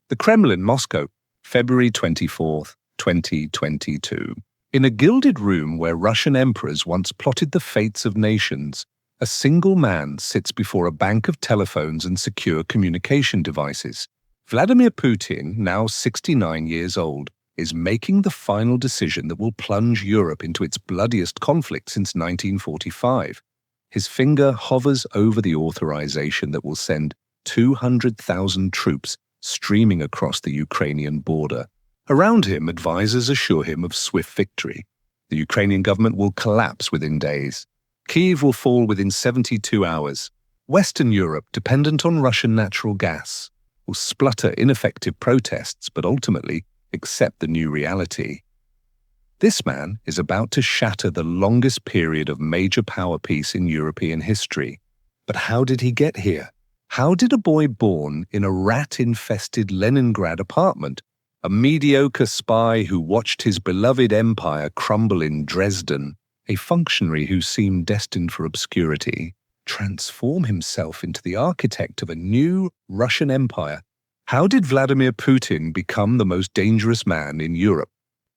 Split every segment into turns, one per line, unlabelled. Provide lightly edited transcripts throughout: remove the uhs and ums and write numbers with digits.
The Kremlin, Moscow, February 24th, 2022. In a gilded room where Russian emperors once plotted the fates of nations, a single man sits before a bank of telephones and secure communication devices. Vladimir Putin, now 69 years old, is making the final decision that will plunge Europe into its bloodiest conflict since 1945. His finger hovers over the authorization that will send 200,000 troops streaming across the Ukrainian border. Around him, advisors assure him of swift victory. The Ukrainian government will collapse within days. Kyiv will fall within 72 hours. Western Europe, dependent on Russian natural gas, will splutter ineffective protests but ultimately accept the new reality. This man is about to shatter the longest period of major power peace in European history. But how did he get here? How did a boy born in a rat-infested Leningrad apartment, a mediocre spy who watched his beloved empire crumble in Dresden, a functionary who seemed destined for obscurity, transform himself into the architect of a new Russian empire? How did Vladimir Putin become the most dangerous man in Europe?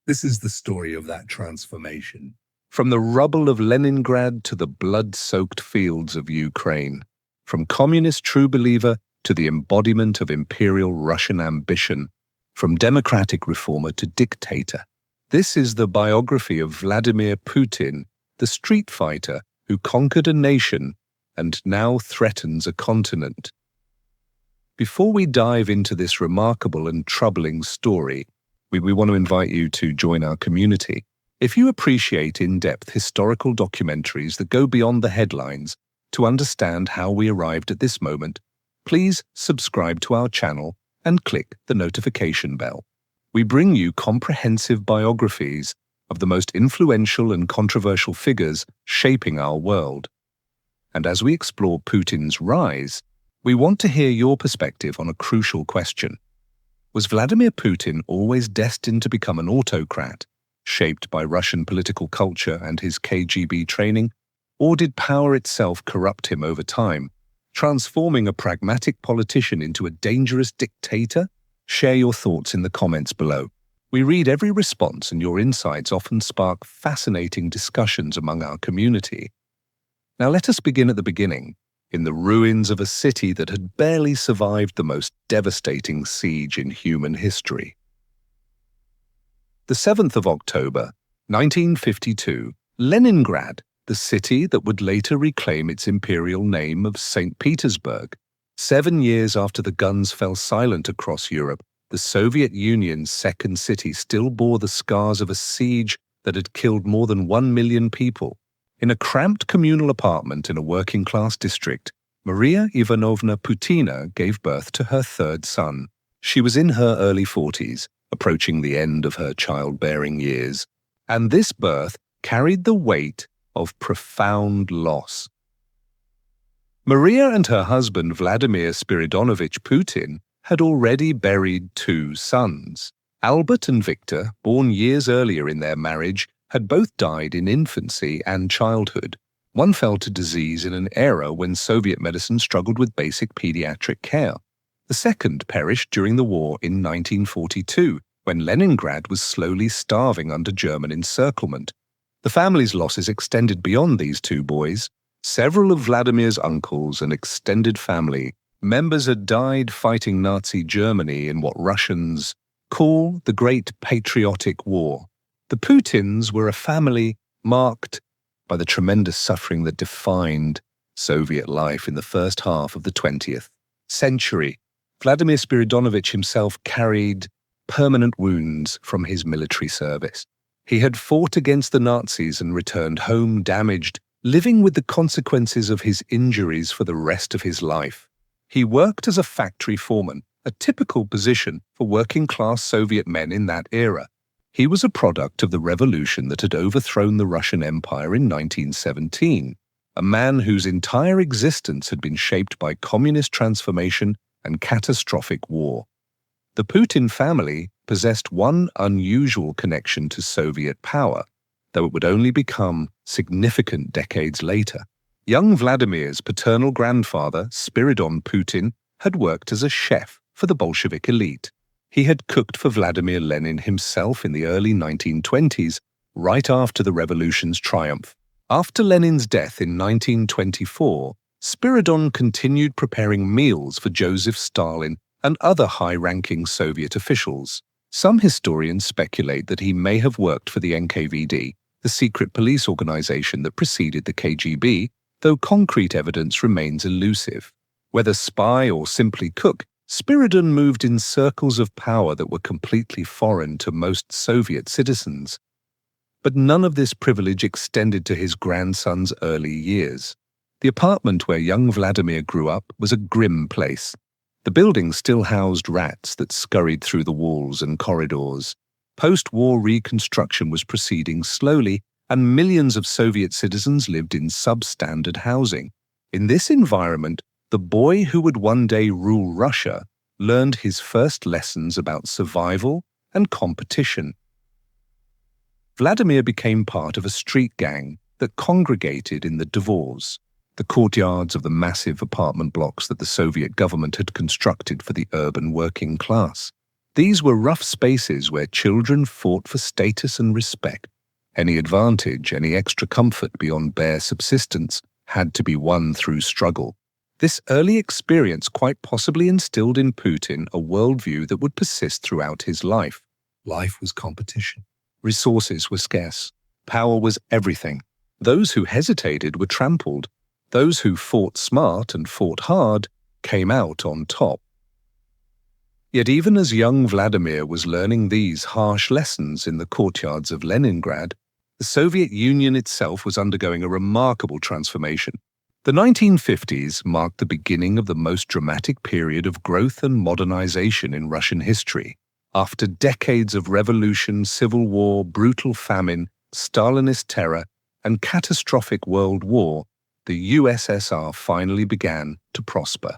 This is the story of that transformation. From the rubble of Leningrad to the blood-soaked fields of Ukraine. From communist true believer to the embodiment of imperial Russian ambition. From democratic reformer to dictator. This is the biography of Vladimir Putin, the street fighter who conquered a nation and now threatens a continent. Before we dive into this remarkable and troubling story, we want to invite you to join our community. If you appreciate in-depth historical documentaries that go beyond the headlines to understand how we arrived at this moment, please subscribe to our channel and click the notification bell. We bring you comprehensive biographies of the most influential and controversial figures shaping our world. And as we explore Putin's rise, we want to hear your perspective on a crucial question. Was Vladimir Putin always destined to become an autocrat, shaped by Russian political culture and his KGB training? Or did power itself corrupt him over time, transforming a pragmatic politician into a dangerous dictator? Share your thoughts in the comments below. We read every response, and your insights often spark fascinating discussions among our community. Now let us begin at the beginning, in the ruins of a city that had barely survived the most devastating siege in human history. The 7th of October, 1952, Leningrad, the city that would later reclaim its imperial name of St. Petersburg. 7 years after the guns fell silent across Europe, the Soviet Union's second city still bore the scars of a siege that had killed more than 1 million people. In a cramped communal apartment in a working-class district, Maria Ivanovna Putina gave birth to her third son. She was in her early 40s, approaching the end of her childbearing years, and this birth carried the weight of profound loss. Maria and her husband Vladimir Spiridonovich Putin had already buried 2 sons. Albert and Victor, born years earlier in their marriage, had both died in infancy and childhood. One fell to disease in an era when Soviet medicine struggled with basic pediatric care. The second perished during the war in 1942, when Leningrad was slowly starving under German encirclement. The family's losses extended beyond these 2 boys. Several of Vladimir's uncles and extended family members had died fighting Nazi Germany in what Russians call the Great Patriotic War. The Putins were a family marked by the tremendous suffering that defined Soviet life in the first half of the 20th century. Vladimir Spiridonovich himself carried permanent wounds from his military service. He had fought against the Nazis and returned home damaged, living with the consequences of his injuries for the rest of his life. He worked as a factory foreman, a typical position for working-class Soviet men in that era. He was a product of the revolution that had overthrown the Russian Empire in 1917, a man whose entire existence had been shaped by communist transformation and catastrophic war. The Putin family possessed one unusual connection to Soviet power, though it would only become significant decades later. Young Vladimir's paternal grandfather, Spiridon Putin, had worked as a chef for the Bolshevik elite. He had cooked for Vladimir Lenin himself in the early 1920s, right after the revolution's triumph. After Lenin's death in 1924, Spiridon continued preparing meals for Joseph Stalin and other high-ranking Soviet officials. Some historians speculate that he may have worked for the NKVD, the secret police organization that preceded the KGB, though concrete evidence remains elusive. Whether spy or simply cook, Spiridon moved in circles of power that were completely foreign to most Soviet citizens. But none of this privilege extended to his grandson's early years. The apartment where young Vladimir grew up was a grim place. The building still housed rats that scurried through the walls and corridors. Post-war reconstruction was proceeding slowly, and millions of Soviet citizens lived in substandard housing. In this environment, the boy who would one day rule Russia learned his first lessons about survival and competition. Vladimir became part of a street gang that congregated in the Dvors, the courtyards of the massive apartment blocks that the Soviet government had constructed for the urban working class. These were rough spaces where children fought for status and respect. Any advantage, any extra comfort beyond bare subsistence had to be won through struggle. This early experience quite possibly instilled in Putin a worldview that would persist throughout his life. Life was competition. Resources were scarce. Power was everything. Those who hesitated were trampled. Those who fought smart and fought hard came out on top. Yet even as young Vladimir was learning these harsh lessons in the courtyards of Leningrad, the Soviet Union itself was undergoing a remarkable transformation. The 1950s marked the beginning of the most dramatic period of growth and modernization in Russian history. After decades of revolution, civil war, brutal famine, Stalinist terror, and catastrophic world war, the USSR finally began to prosper.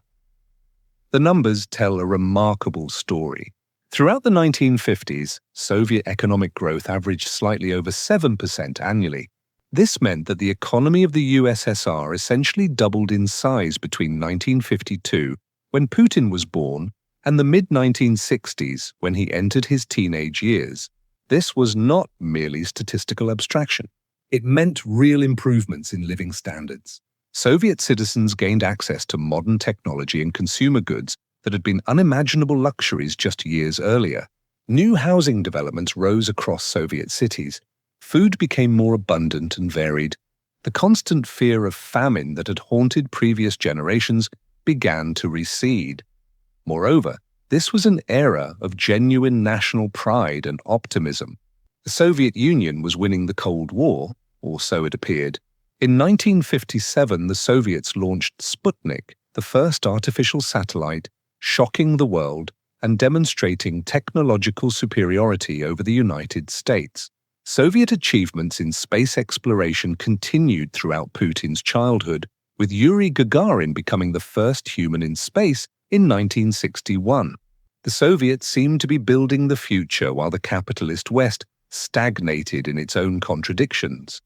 The numbers tell a remarkable story. Throughout the 1950s, Soviet economic growth averaged slightly over 7% annually. This meant that the economy of the USSR essentially doubled in size between 1952, when Putin was born, and the mid-1960s, when he entered his teenage years. This was not merely statistical abstraction. It meant real improvements in living standards. Soviet citizens gained access to modern technology and consumer goods that had been unimaginable luxuries just years earlier. New housing developments rose across Soviet cities. Food became more abundant and varied. The constant fear of famine that had haunted previous generations began to recede. Moreover, this was an era of genuine national pride and optimism. The Soviet Union was winning the Cold War, or so it appeared. In 1957, the Soviets launched Sputnik, the first artificial satellite, shocking the world and demonstrating technological superiority over the United States. Soviet achievements in space exploration continued throughout Putin's childhood, with Yuri Gagarin becoming the first human in space in 1961. The Soviets seemed to be building the future while the capitalist West stagnated in its own contradictions.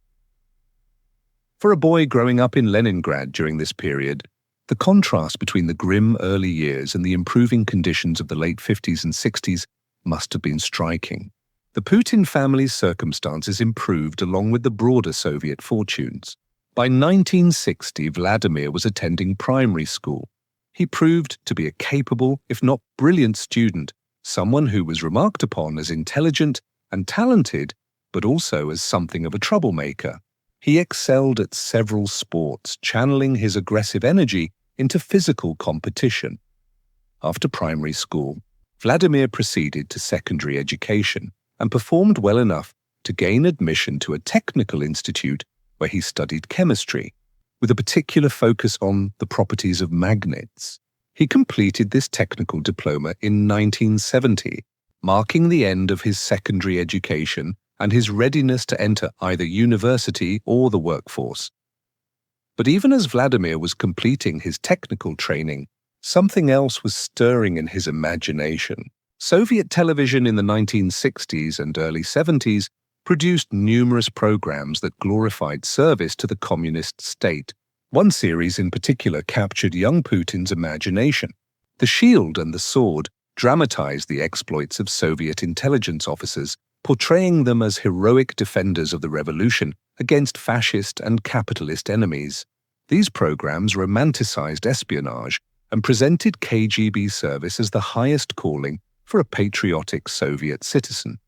For a boy growing up in Leningrad during this period, the contrast between the grim early years and the improving conditions of the late 50s and 60s must have been striking. The Putin family's circumstances improved along with the broader Soviet fortunes. By 1960, Vladimir was attending primary school. He proved to be a capable, if not brilliant student, someone who was remarked upon as intelligent and talented, but also as something of a troublemaker. He excelled at several sports, channeling his aggressive energy into physical competition. After primary school, Vladimir proceeded to secondary education and performed well enough to gain admission to a technical institute where he studied chemistry, with a particular focus on the properties of magnets. He completed this technical diploma in 1970, marking the end of his secondary education and his readiness to enter either university or the workforce. But even as Vladimir was completing his technical training, something else was stirring in his imagination. Soviet television in the 1960s and early 70s produced numerous programs that glorified service to the communist state. One series in particular captured young Putin's imagination. The Shield and the Sword dramatized the exploits of Soviet intelligence officers, portraying them as heroic defenders of the revolution against fascist and capitalist enemies. These programs romanticized espionage and presented KGB service as the highest calling for a patriotic Soviet citizen.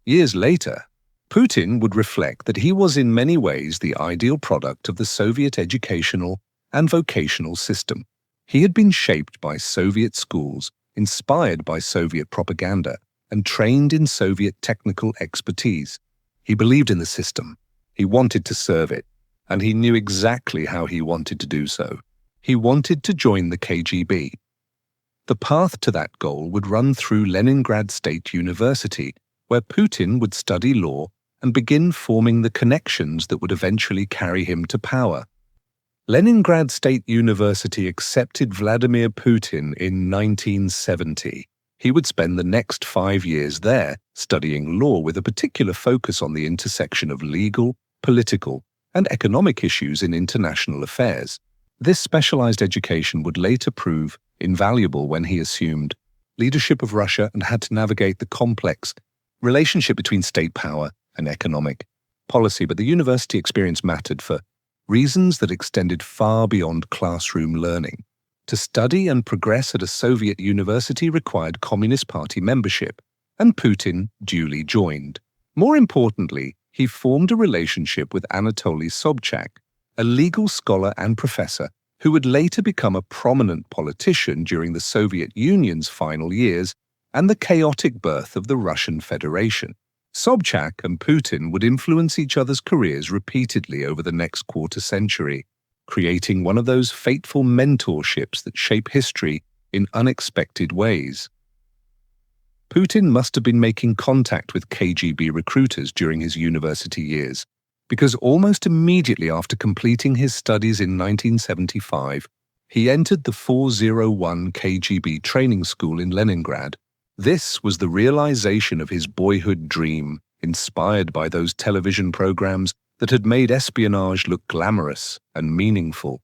Years later, Putin would reflect that he was in many ways the ideal product of the Soviet educational and vocational system. He had been shaped by Soviet schools, inspired by Soviet propaganda, and trained in Soviet technical expertise. He believed in the system, he wanted to serve it, and he knew exactly how he wanted to do so. He wanted to join the KGB. The path to that goal would run through Leningrad State University, where Putin would study law and begin forming the connections that would eventually carry him to power. Leningrad State University accepted Vladimir Putin in 1970. He would spend the next 5 years there studying law with a particular focus on the intersection of legal, political, and economic issues in international affairs. This specialized education would later prove invaluable when he assumed leadership of Russia and had to navigate the complex relationship between state power and economic policy. But the university experience mattered for reasons that extended far beyond classroom learning. To study and progress at a Soviet university required Communist Party membership, and Putin duly joined. More importantly, he formed a relationship with Anatoly Sobchak, a legal scholar and professor who would later become a prominent politician during the Soviet Union's final years and the chaotic birth of the Russian Federation. Sobchak and Putin would influence each other's careers repeatedly over the next quarter century, creating one of those fateful mentorships that shape history in unexpected ways. Putin must have been making contact with KGB recruiters during his university years, because almost immediately after completing his studies in 1975, he entered the 401 KGB training school in Leningrad. This was the realization of his boyhood dream, inspired by those television programs that had made espionage look glamorous and meaningful.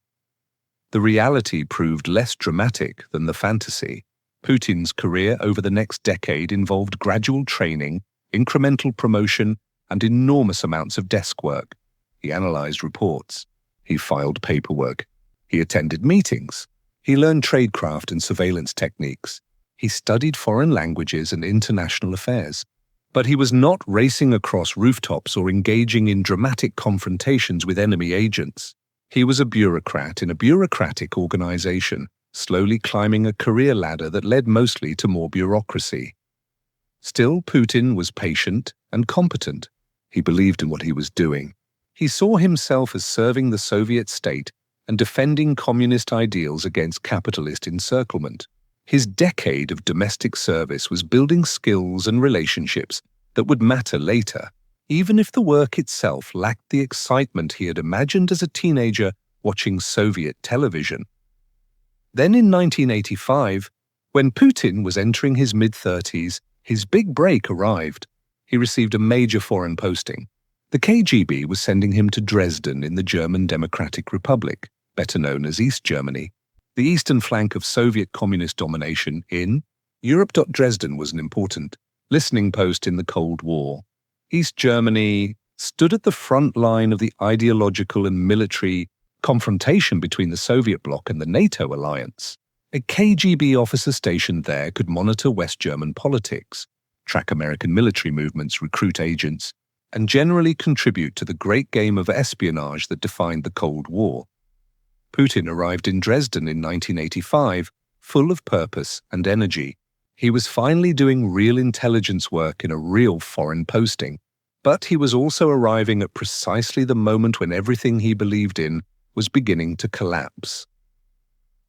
The reality proved less dramatic than the fantasy. Putin's career over the next decade involved gradual training, incremental promotion, and enormous amounts of desk work. He analyzed reports. He filed paperwork. He attended meetings. He learned tradecraft and surveillance techniques. He studied foreign languages and international affairs. But he was not racing across rooftops or engaging in dramatic confrontations with enemy agents. He was a bureaucrat in a bureaucratic organization, slowly climbing a career ladder that led mostly to more bureaucracy. Still, Putin was patient and competent. He believed in what he was doing. He saw himself as serving the Soviet state and defending communist ideals against capitalist encirclement. His decade of domestic service was building skills and relationships that would matter later, even if the work itself lacked the excitement he had imagined as a teenager watching Soviet television. Then in 1985, when Putin was entering his mid-30s, his big break arrived. He received a major foreign posting. The KGB was sending him to Dresden in the German Democratic Republic, better known as East Germany, the eastern flank of Soviet communist domination in Europe. Dresden was an important listening post in the Cold War. East Germany stood at the front line of the ideological and military confrontation between the Soviet bloc and the NATO alliance. A KGB officer stationed there could monitor West German politics, track American military movements, recruit agents, and generally contribute to the great game of espionage that defined the Cold War. Putin arrived in Dresden in 1985, full of purpose and energy. He was finally doing real intelligence work in a real foreign posting, but he was also arriving at precisely the moment when everything he believed in was beginning to collapse.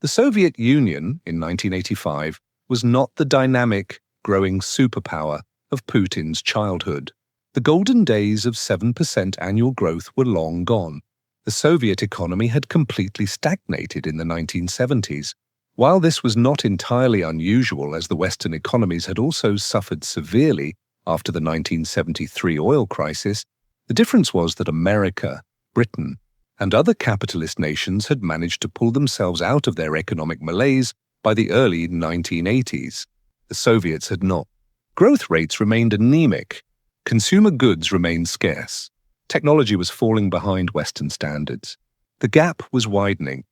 The Soviet Union, in 1985, was not the dynamic, growing superpower of Putin's childhood. The golden days of 7% annual growth were long gone. The Soviet economy had completely stagnated in the 1970s. While this was not entirely unusual, as the Western economies had also suffered severely after the 1973 oil crisis, the difference was that America, Britain, and other capitalist nations had managed to pull themselves out of their economic malaise by the early 1980s. The Soviets had not. Growth rates remained anemic. Consumer goods remained scarce. Technology was falling behind Western standards. The gap was widening.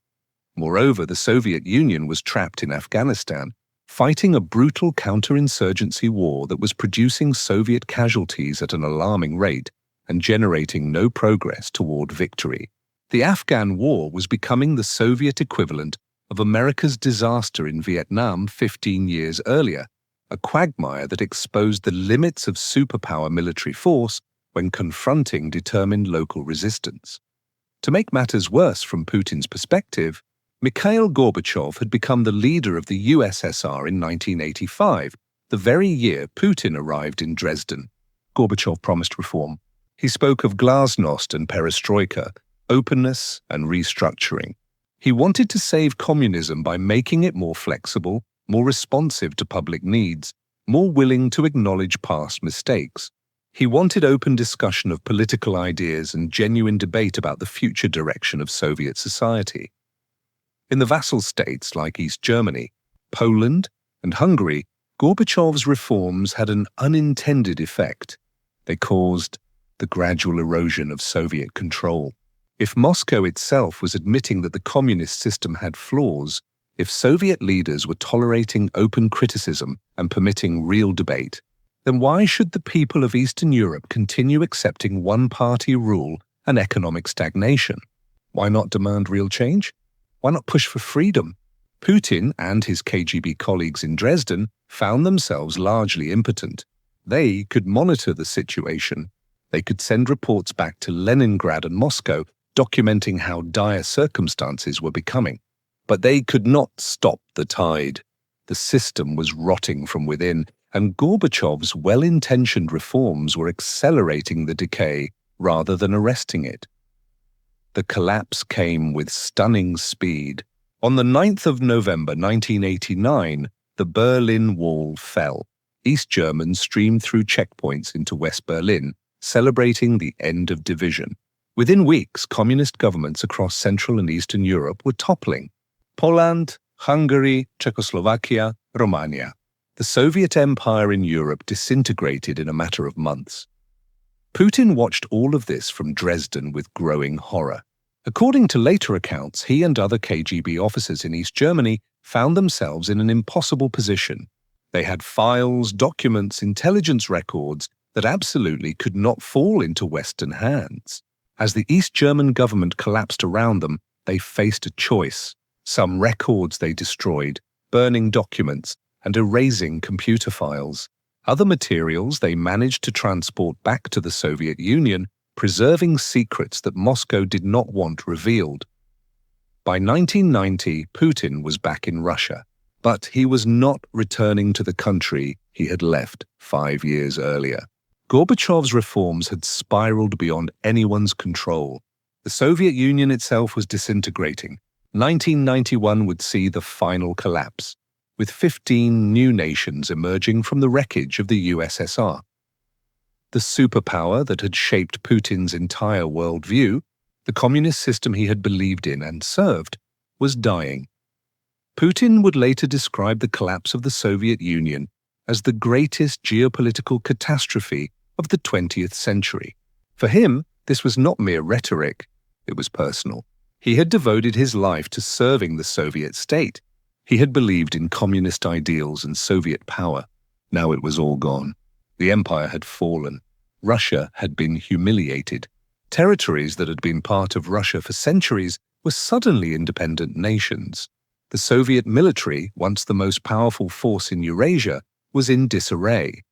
Moreover, the Soviet Union was trapped in Afghanistan, fighting a brutal counterinsurgency war that was producing Soviet casualties at an alarming rate and generating no progress toward victory. The Afghan war was becoming the Soviet equivalent of America's disaster in Vietnam 15 years earlier, a quagmire that exposed the limits of superpower military force when confronting determined local resistance. To make matters worse from Putin's perspective, Mikhail Gorbachev had become the leader of the USSR in 1985, the very year Putin arrived in Dresden. Gorbachev promised reform. He spoke of glasnost and perestroika, openness and restructuring. He wanted to save communism by making it more flexible, more responsive to public needs, more willing to acknowledge past mistakes. He wanted open discussion of political ideas and genuine debate about the future direction of Soviet society. In the vassal states like East Germany, Poland, and Hungary, Gorbachev's reforms had an unintended effect. They caused the gradual erosion of Soviet control. If Moscow itself was admitting that the communist system had flaws, if Soviet leaders were tolerating open criticism and permitting real debate, then why should the people of Eastern Europe continue accepting one-party rule and economic stagnation? Why not demand real change? Why not push for freedom? Putin and his KGB colleagues in Dresden found themselves largely impotent. They could monitor the situation. They could send reports back to Leningrad and Moscow documenting how dire circumstances were becoming. But they could not stop the tide. The system was rotting from within, and Gorbachev's well-intentioned reforms were accelerating the decay rather than arresting it. The collapse came with stunning speed. On the 9th of November 1989, the Berlin Wall fell. East Germans streamed through checkpoints into West Berlin, celebrating the end of division. Within weeks, communist governments across Central and Eastern Europe were toppling. Poland, Hungary, Czechoslovakia, Romania. The Soviet Empire in Europe disintegrated in a matter of months. Putin watched all of this from Dresden with growing horror. According to later accounts, he and other KGB officers in East Germany found themselves in an impossible position. They had files, documents, intelligence records that absolutely could not fall into Western hands. As the East German government collapsed around them, they faced a choice. Some records they destroyed, burning documents, and erasing computer files. Other materials they managed to transport back to the Soviet Union, preserving secrets that Moscow did not want revealed. By 1990, Putin was back in Russia, but he was not returning to the country he had left 5 years earlier. Gorbachev's reforms had spiraled beyond anyone's control. The Soviet Union itself was disintegrating. 1991 would see the final collapse, with 15 new nations emerging from the wreckage of the USSR. The superpower that had shaped Putin's entire worldview, the communist system he had believed in and served, was dying. Putin would later describe the collapse of the Soviet Union as the greatest geopolitical catastrophe of the 20th century. For him, this was not mere rhetoric, it was personal. He had devoted his life to serving the Soviet state. He had believed in communist ideals and Soviet power. Now it was all gone. The empire had fallen. Russia had been humiliated. Territories that had been part of Russia for centuries were suddenly independent nations. The Soviet military, once the most powerful force in Eurasia, was in disarray.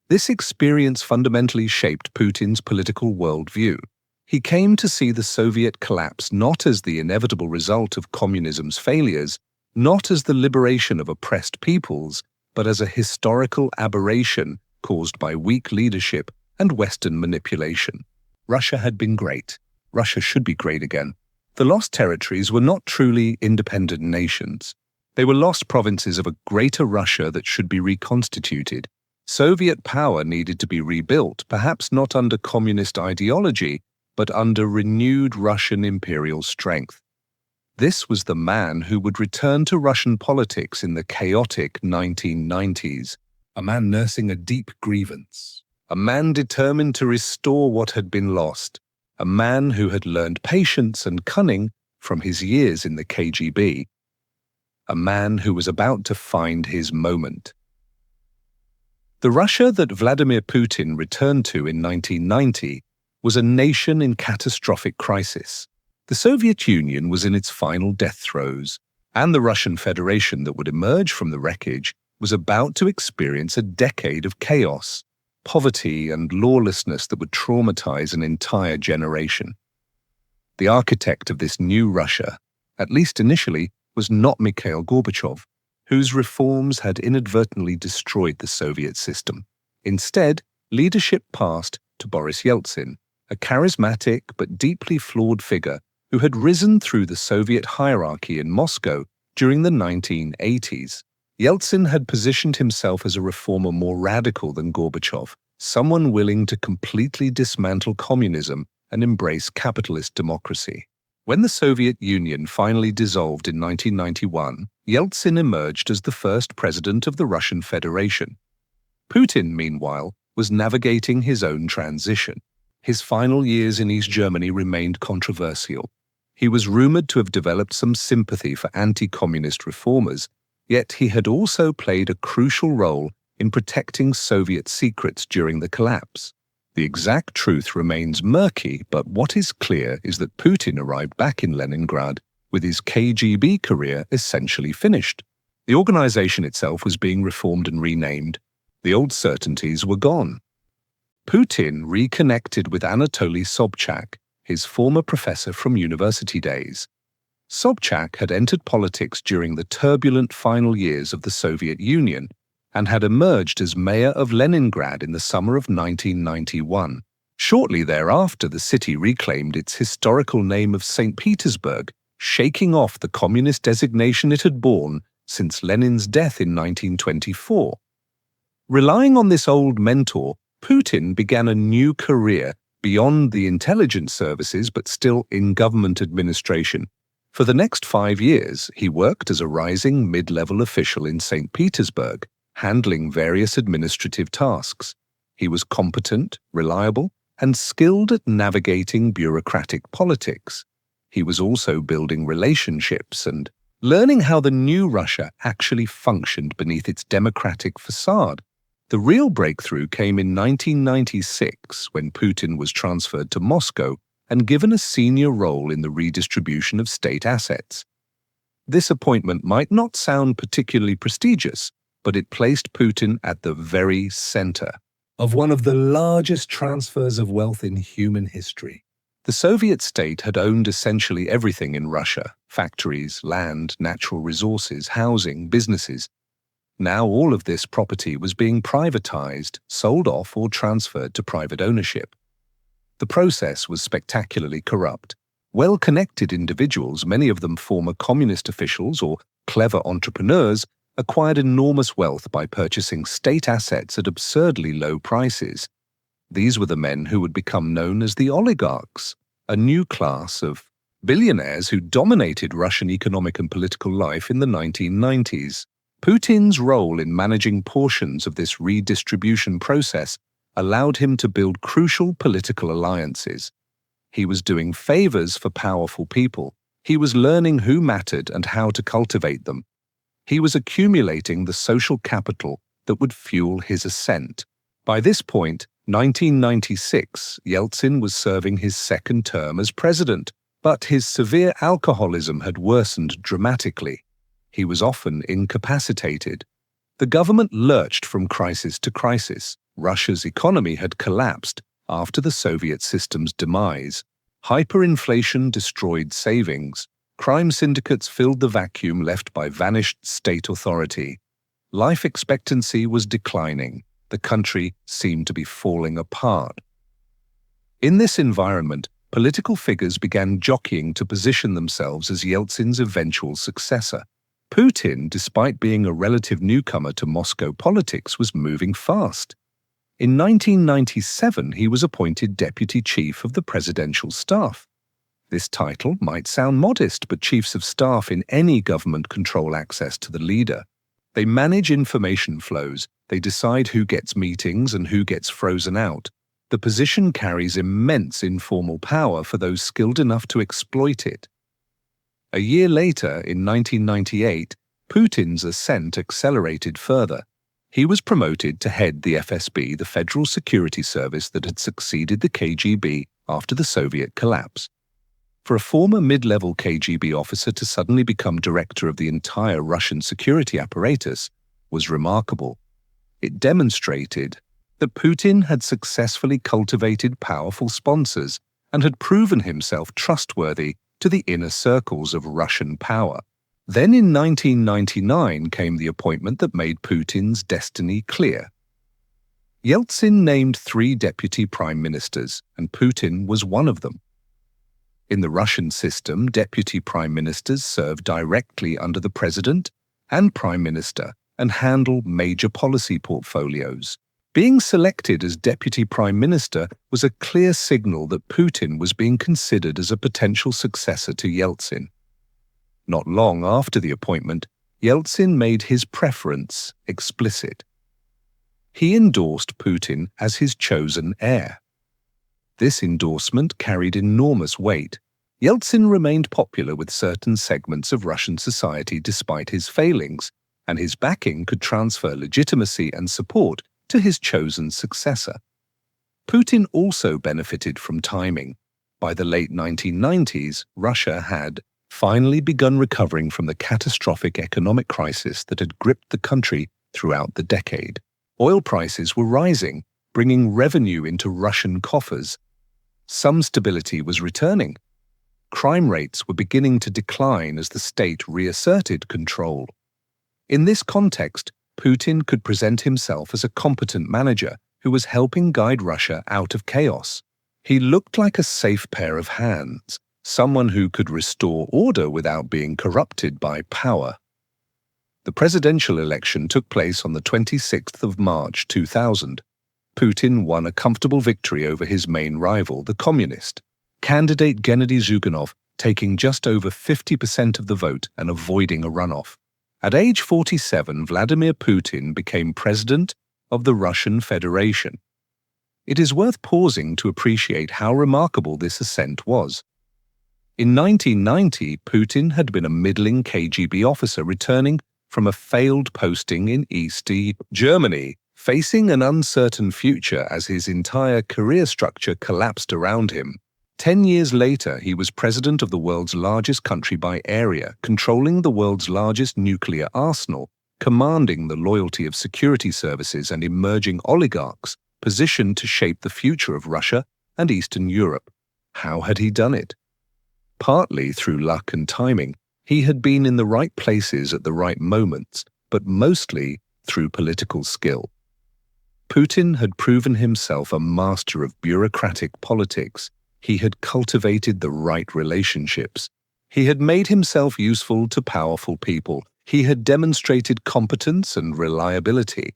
This experience fundamentally shaped Putin's political worldview. He came to see the Soviet collapse not as the inevitable result of communism's failures, not as the liberation of oppressed peoples, but as a historical aberration caused by weak leadership and Western manipulation. Russia had been great. Russia should be great again. The lost territories were not truly independent nations. They were lost provinces of a greater Russia that should be reconstituted. Soviet power needed to be rebuilt, perhaps not under communist ideology, but under renewed Russian imperial strength. This was the man who would return to Russian politics in the chaotic 1990s, a man nursing a deep grievance, a man determined to restore what had been lost, a man who had learned patience and cunning from his years in the KGB, a man who was about to find his moment. The Russia that Vladimir Putin returned to in 1990 was a nation in catastrophic crisis. The Soviet Union was in its final death throes, and the Russian Federation that would emerge from the wreckage was about to experience a decade of chaos, poverty, and lawlessness that would traumatize an entire generation. The architect of this new Russia, at least initially, was not Mikhail Gorbachev, whose reforms had inadvertently destroyed the Soviet system. Instead, leadership passed to Boris Yeltsin, a charismatic but deeply flawed figure who had risen through the Soviet hierarchy in Moscow during the 1980s. Yeltsin had positioned himself as a reformer more radical than Gorbachev, someone willing to completely dismantle communism and embrace capitalist democracy. When the Soviet Union finally dissolved in 1991, Yeltsin emerged as the first president of the Russian Federation. Putin, meanwhile, was navigating his own transition. His final years in East Germany remained controversial. He was rumored to have developed some sympathy for anti-communist reformers, yet he had also played a crucial role in protecting Soviet secrets during the collapse. The exact truth remains murky, but what is clear is that Putin arrived back in Leningrad with his KGB career essentially finished. The organization itself was being reformed and renamed. The old certainties were gone. Putin reconnected with Anatoly Sobchak, his former professor from university days. Sobchak had entered politics during the turbulent final years of the Soviet Union and had emerged as mayor of Leningrad in the summer of 1991. Shortly thereafter, the city reclaimed its historical name of St. Petersburg, shaking off the communist designation it had borne since Lenin's death in 1924. Relying on this old mentor, Putin began a new career beyond the intelligence services but still in government administration. For the next 5 years, he worked as a rising mid-level official in St. Petersburg, handling various administrative tasks. He was competent, reliable, and skilled at navigating bureaucratic politics. He was also building relationships and learning how the new Russia actually functioned beneath its democratic facade. The real breakthrough came in 1996 when Putin was transferred to Moscow and given a senior role in the redistribution of state assets. This appointment might not sound particularly prestigious, but it placed Putin at the very center of one of the largest transfers of wealth in human history. The Soviet state had owned essentially everything in Russia: factories, land, natural resources, housing, businesses. Now all of this property was being privatized, sold off, or transferred to private ownership. The process was spectacularly corrupt. Well-connected individuals, many of them former communist officials or clever entrepreneurs, acquired enormous wealth by purchasing state assets at absurdly low prices. These were the men who would become known as the oligarchs, a new class of billionaires who dominated Russian economic and political life in the 1990s. Putin's role in managing portions of this redistribution process allowed him to build crucial political alliances. He was doing favors for powerful people. He was learning who mattered and how to cultivate them. He was accumulating the social capital that would fuel his ascent. By this point, 1996, Yeltsin was serving his second term as president, but his severe alcoholism had worsened dramatically. He was often incapacitated. The government lurched from crisis to crisis. Russia's economy had collapsed after the Soviet system's demise. Hyperinflation destroyed savings. Crime syndicates filled the vacuum left by vanished state authority. Life expectancy was declining. The country seemed to be falling apart. In this environment, political figures began jockeying to position themselves as Yeltsin's eventual successor. Putin, despite being a relative newcomer to Moscow politics, was moving fast. In 1997, he was appointed deputy chief of the presidential staff. This title might sound modest, but chiefs of staff in any government control access to the leader. They manage information flows, they decide who gets meetings and who gets frozen out. The position carries immense informal power for those skilled enough to exploit it. A year later, in 1998, Putin's ascent accelerated further. He was promoted to head the FSB, the Federal Security Service that had succeeded the KGB after the Soviet collapse. For a former mid-level KGB officer to suddenly become director of the entire Russian security apparatus was remarkable. It demonstrated that Putin had successfully cultivated powerful sponsors and had proven himself trustworthy to the inner circles of Russian power. Then in 1999 came the appointment that made Putin's destiny clear. Yeltsin named 3 deputy prime ministers, and Putin was one of them. In the Russian system, deputy prime ministers serve directly under the president and prime minister and handle major policy portfolios. Being selected as deputy prime minister was a clear signal that Putin was being considered as a potential successor to Yeltsin. Not long after the appointment, Yeltsin made his preference explicit. He endorsed Putin as his chosen heir. This endorsement carried enormous weight. Yeltsin remained popular with certain segments of Russian society despite his failings, and his backing could transfer legitimacy and support to his chosen successor. Putin also benefited from timing. By the late 1990s, Russia had finally begun recovering from the catastrophic economic crisis that had gripped the country throughout the decade. Oil prices were rising, bringing revenue into Russian coffers. Some stability was returning. Crime rates were beginning to decline as the state reasserted control. In this context, Putin could present himself as a competent manager who was helping guide Russia out of chaos. He looked like a safe pair of hands, someone who could restore order without being corrupted by power. The presidential election took place on the 26th of March 2000. Putin won a comfortable victory over his main rival, the communist candidate Gennady Zyuganov, taking just over 50% of the vote and avoiding a runoff. At age 47, Vladimir Putin became president of the Russian Federation. It is worth pausing to appreciate how remarkable this ascent was. In 1990, Putin had been a middling KGB officer returning from a failed posting in East Germany, facing an uncertain future as his entire career structure collapsed around him. 10 years later, he was president of the world's largest country by area, controlling the world's largest nuclear arsenal, commanding the loyalty of security services and emerging oligarchs, positioned to shape the future of Russia and Eastern Europe. How had he done it? Partly through luck and timing. He had been in the right places at the right moments, but mostly through political skill. Putin had proven himself a master of bureaucratic politics. He had cultivated the right relationships. He had made himself useful to powerful people. He had demonstrated competence and reliability.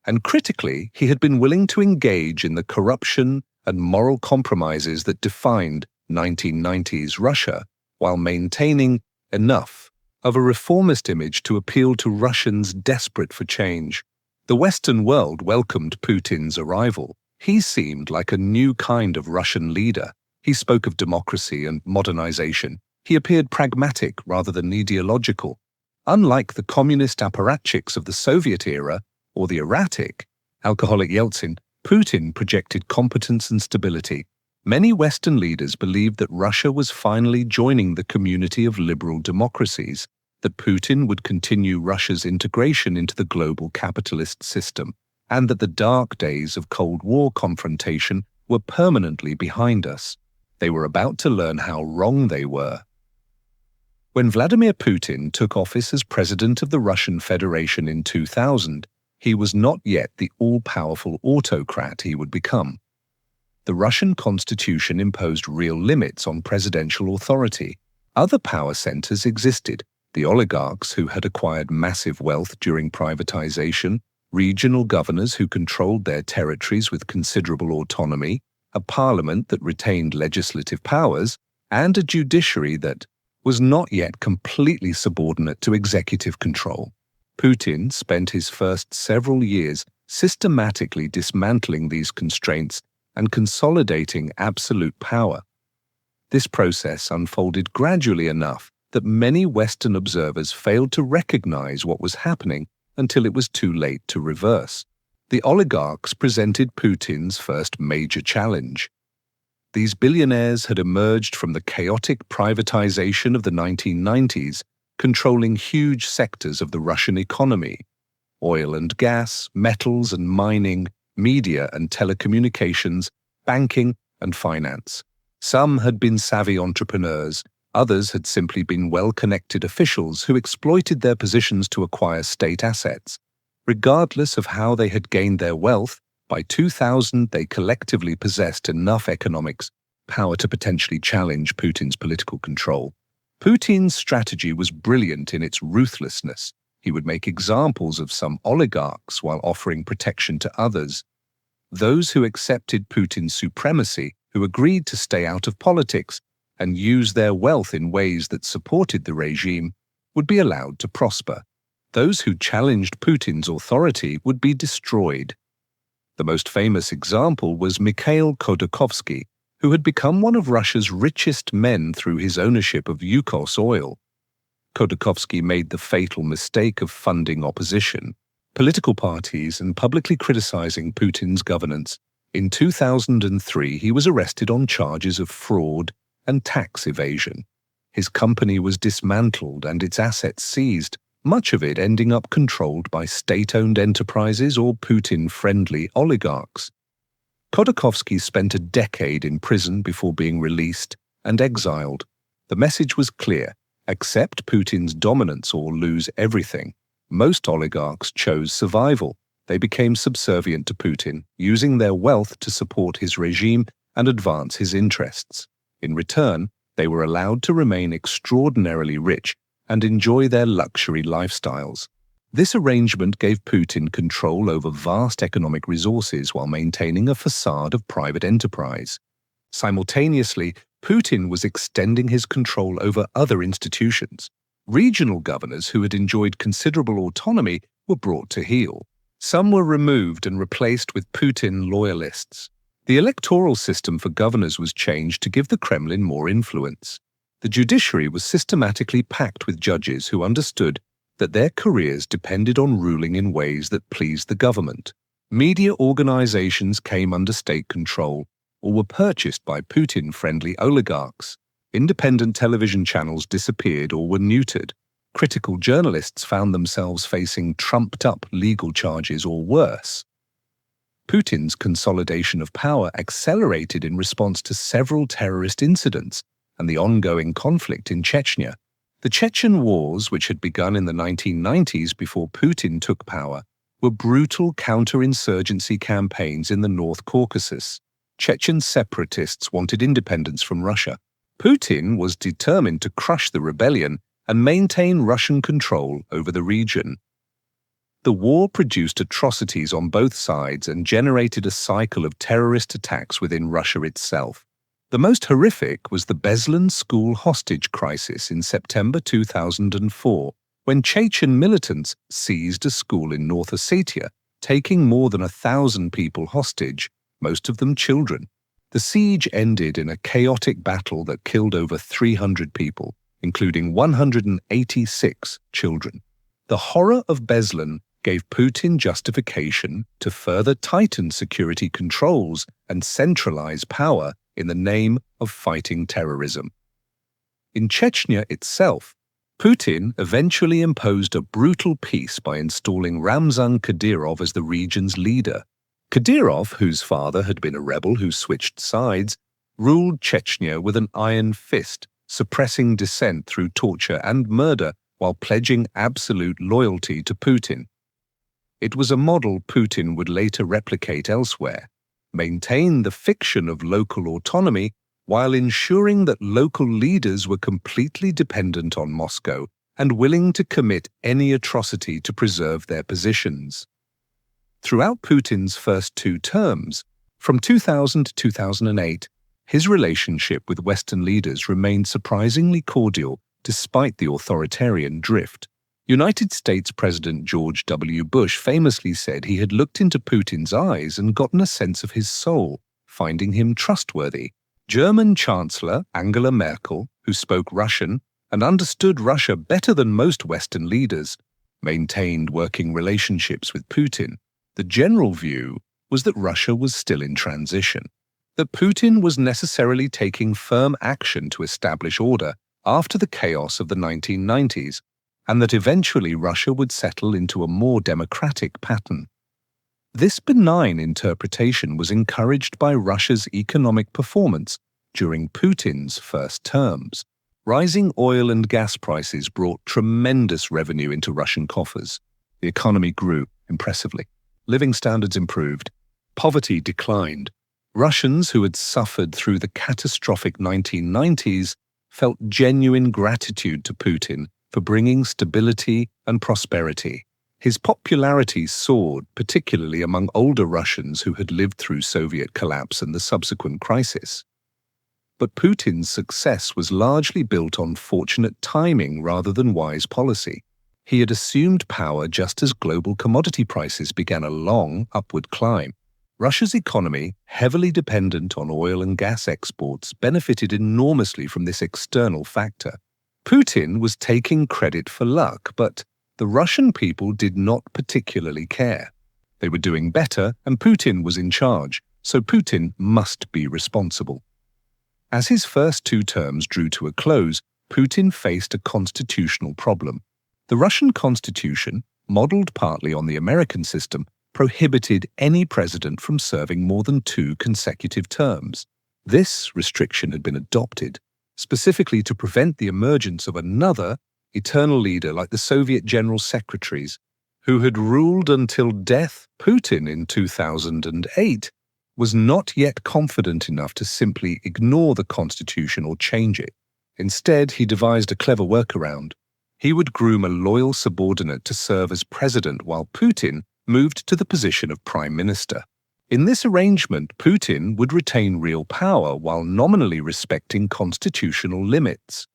And critically, he had been willing to engage in the corruption and moral compromises that defined 1990s Russia, while maintaining enough of a reformist image to appeal to Russians desperate for change. The Western world welcomed Putin's arrival. He seemed like a new kind of Russian leader. He spoke of democracy and modernization. He appeared pragmatic rather than ideological. Unlike the communist apparatchiks of the Soviet era or the erratic, alcoholic Yeltsin, Putin projected competence and stability. Many Western leaders believed that Russia was finally joining the community of liberal democracies, that Putin would continue Russia's integration into the global capitalist system, and that the dark days of Cold War confrontation were permanently behind us. They were about to learn how wrong they were. When Vladimir Putin took office as president of the Russian Federation in 2000, he was not yet the all-powerful autocrat he would become. The Russian constitution imposed real limits on presidential authority. Other power centers existed: the oligarchs who had acquired massive wealth during privatization, regional governors who controlled their territories with considerable autonomy, a parliament that retained legislative powers, and a judiciary that was not yet completely subordinate to executive control. Putin spent his first several years systematically dismantling these constraints and consolidating absolute power. This process unfolded gradually enough that many Western observers failed to recognize what was happening until it was too late to reverse. The oligarchs presented Putin's first major challenge. These billionaires had emerged from the chaotic privatization of the 1990s, controlling huge sectors of the Russian economy: oil and gas, metals and mining, media and telecommunications, banking and finance. Some had been savvy entrepreneurs, others had simply been well-connected officials who exploited their positions to acquire state assets. Regardless of how they had gained their wealth, by 2000 they collectively possessed enough economics power to potentially challenge Putin's political control. Putin's strategy was brilliant in its ruthlessness. He would make examples of some oligarchs while offering protection to others. Those who accepted Putin's supremacy, who agreed to stay out of politics and use their wealth in ways that supported the regime, would be allowed to prosper. Those who challenged Putin's authority would be destroyed. The most famous example was Mikhail Khodorkovsky, who had become one of Russia's richest men through his ownership of Yukos oil. Khodorkovsky made the fatal mistake of funding opposition, political parties, and publicly criticizing Putin's governance. In 2003, he was arrested on charges of fraud and tax evasion. His company was dismantled and its assets seized, much of it ending up controlled by state-owned enterprises or Putin-friendly oligarchs. Khodorkovsky spent a decade in prison before being released and exiled. The message was clear: accept Putin's dominance or lose everything. Most oligarchs chose survival. They became subservient to Putin, using their wealth to support his regime and advance his interests. In return, they were allowed to remain extraordinarily rich and enjoy their luxury lifestyles. This arrangement gave Putin control over vast economic resources while maintaining a facade of private enterprise. Simultaneously, Putin was extending his control over other institutions. Regional governors who had enjoyed considerable autonomy were brought to heel. Some were removed and replaced with Putin loyalists. The electoral system for governors was changed to give the Kremlin more influence. The judiciary was systematically packed with judges who understood that their careers depended on ruling in ways that pleased the government. Media organizations came under state control or were purchased by Putin-friendly oligarchs. Independent television channels disappeared or were neutered. Critical journalists found themselves facing trumped-up legal charges or worse. Putin's consolidation of power accelerated in response to several terrorist incidents and the ongoing conflict in Chechnya. The Chechen wars, which had begun in the 1990s before Putin took power, were brutal counterinsurgency campaigns in the North Caucasus. Chechen separatists wanted independence from Russia. Putin was determined to crush the rebellion and maintain Russian control over the region. The war produced atrocities on both sides and generated a cycle of terrorist attacks within Russia itself. The most horrific was the Beslan school hostage crisis in September 2004, when Chechen militants seized a school in North Ossetia, taking more than 1,000 people hostage, most of them children. The siege ended in a chaotic battle that killed over 300 people, including 186 children. The horror of Beslan gave Putin justification to further tighten security controls and centralize power in the name of fighting terrorism. In Chechnya itself, Putin eventually imposed a brutal peace by installing Ramzan Kadyrov as the region's leader. Kadyrov, whose father had been a rebel who switched sides, ruled Chechnya with an iron fist, suppressing dissent through torture and murder while pledging absolute loyalty to Putin. It was a model Putin would later replicate elsewhere: maintain the fiction of local autonomy while ensuring that local leaders were completely dependent on Moscow and willing to commit any atrocity to preserve their positions. Throughout Putin's first 2 terms, from 2000 to 2008, His relationship with Western leaders remained surprisingly cordial despite the authoritarian drift. United States President George W. Bush famously said he had looked into Putin's eyes and gotten a sense of his soul, finding him trustworthy. German Chancellor Angela Merkel, who spoke Russian and understood Russia better than most Western leaders, maintained working relationships with Putin. The general view was that Russia was still in transition, that Putin was necessarily taking firm action to establish order after the chaos of the 1990s, and that eventually Russia would settle into a more democratic pattern. This benign interpretation was encouraged by Russia's economic performance during Putin's first terms. Rising oil and gas prices brought tremendous revenue into Russian coffers. The economy grew impressively. Living standards improved. Poverty declined. Russians who had suffered through the catastrophic 1990s felt genuine gratitude to Putin for bringing stability and prosperity. His popularity soared, particularly among older Russians who had lived through Soviet collapse and the subsequent crisis. But Putin's success was largely built on fortunate timing rather than wise policy. He had assumed power just as global commodity prices began a long upward climb. Russia's economy, heavily dependent on oil and gas exports, benefited enormously from this external factor. Putin was taking credit for luck, but the Russian people did not particularly care. They were doing better, and Putin was in charge, so Putin must be responsible. As his first 2 terms drew to a close, Putin faced a constitutional problem. The Russian constitution, modeled partly on the American system, prohibited any president from serving more than 2 consecutive terms. This restriction had been adopted specifically to prevent the emergence of another eternal leader like the Soviet general secretaries, who had ruled until death. Putin in 2008 was not yet confident enough to simply ignore the constitution or change it. Instead, he devised a clever workaround. He would groom a loyal subordinate to serve as president while Putin moved to the position of prime minister. In this arrangement, Putin would retain real power while nominally respecting constitutional limits.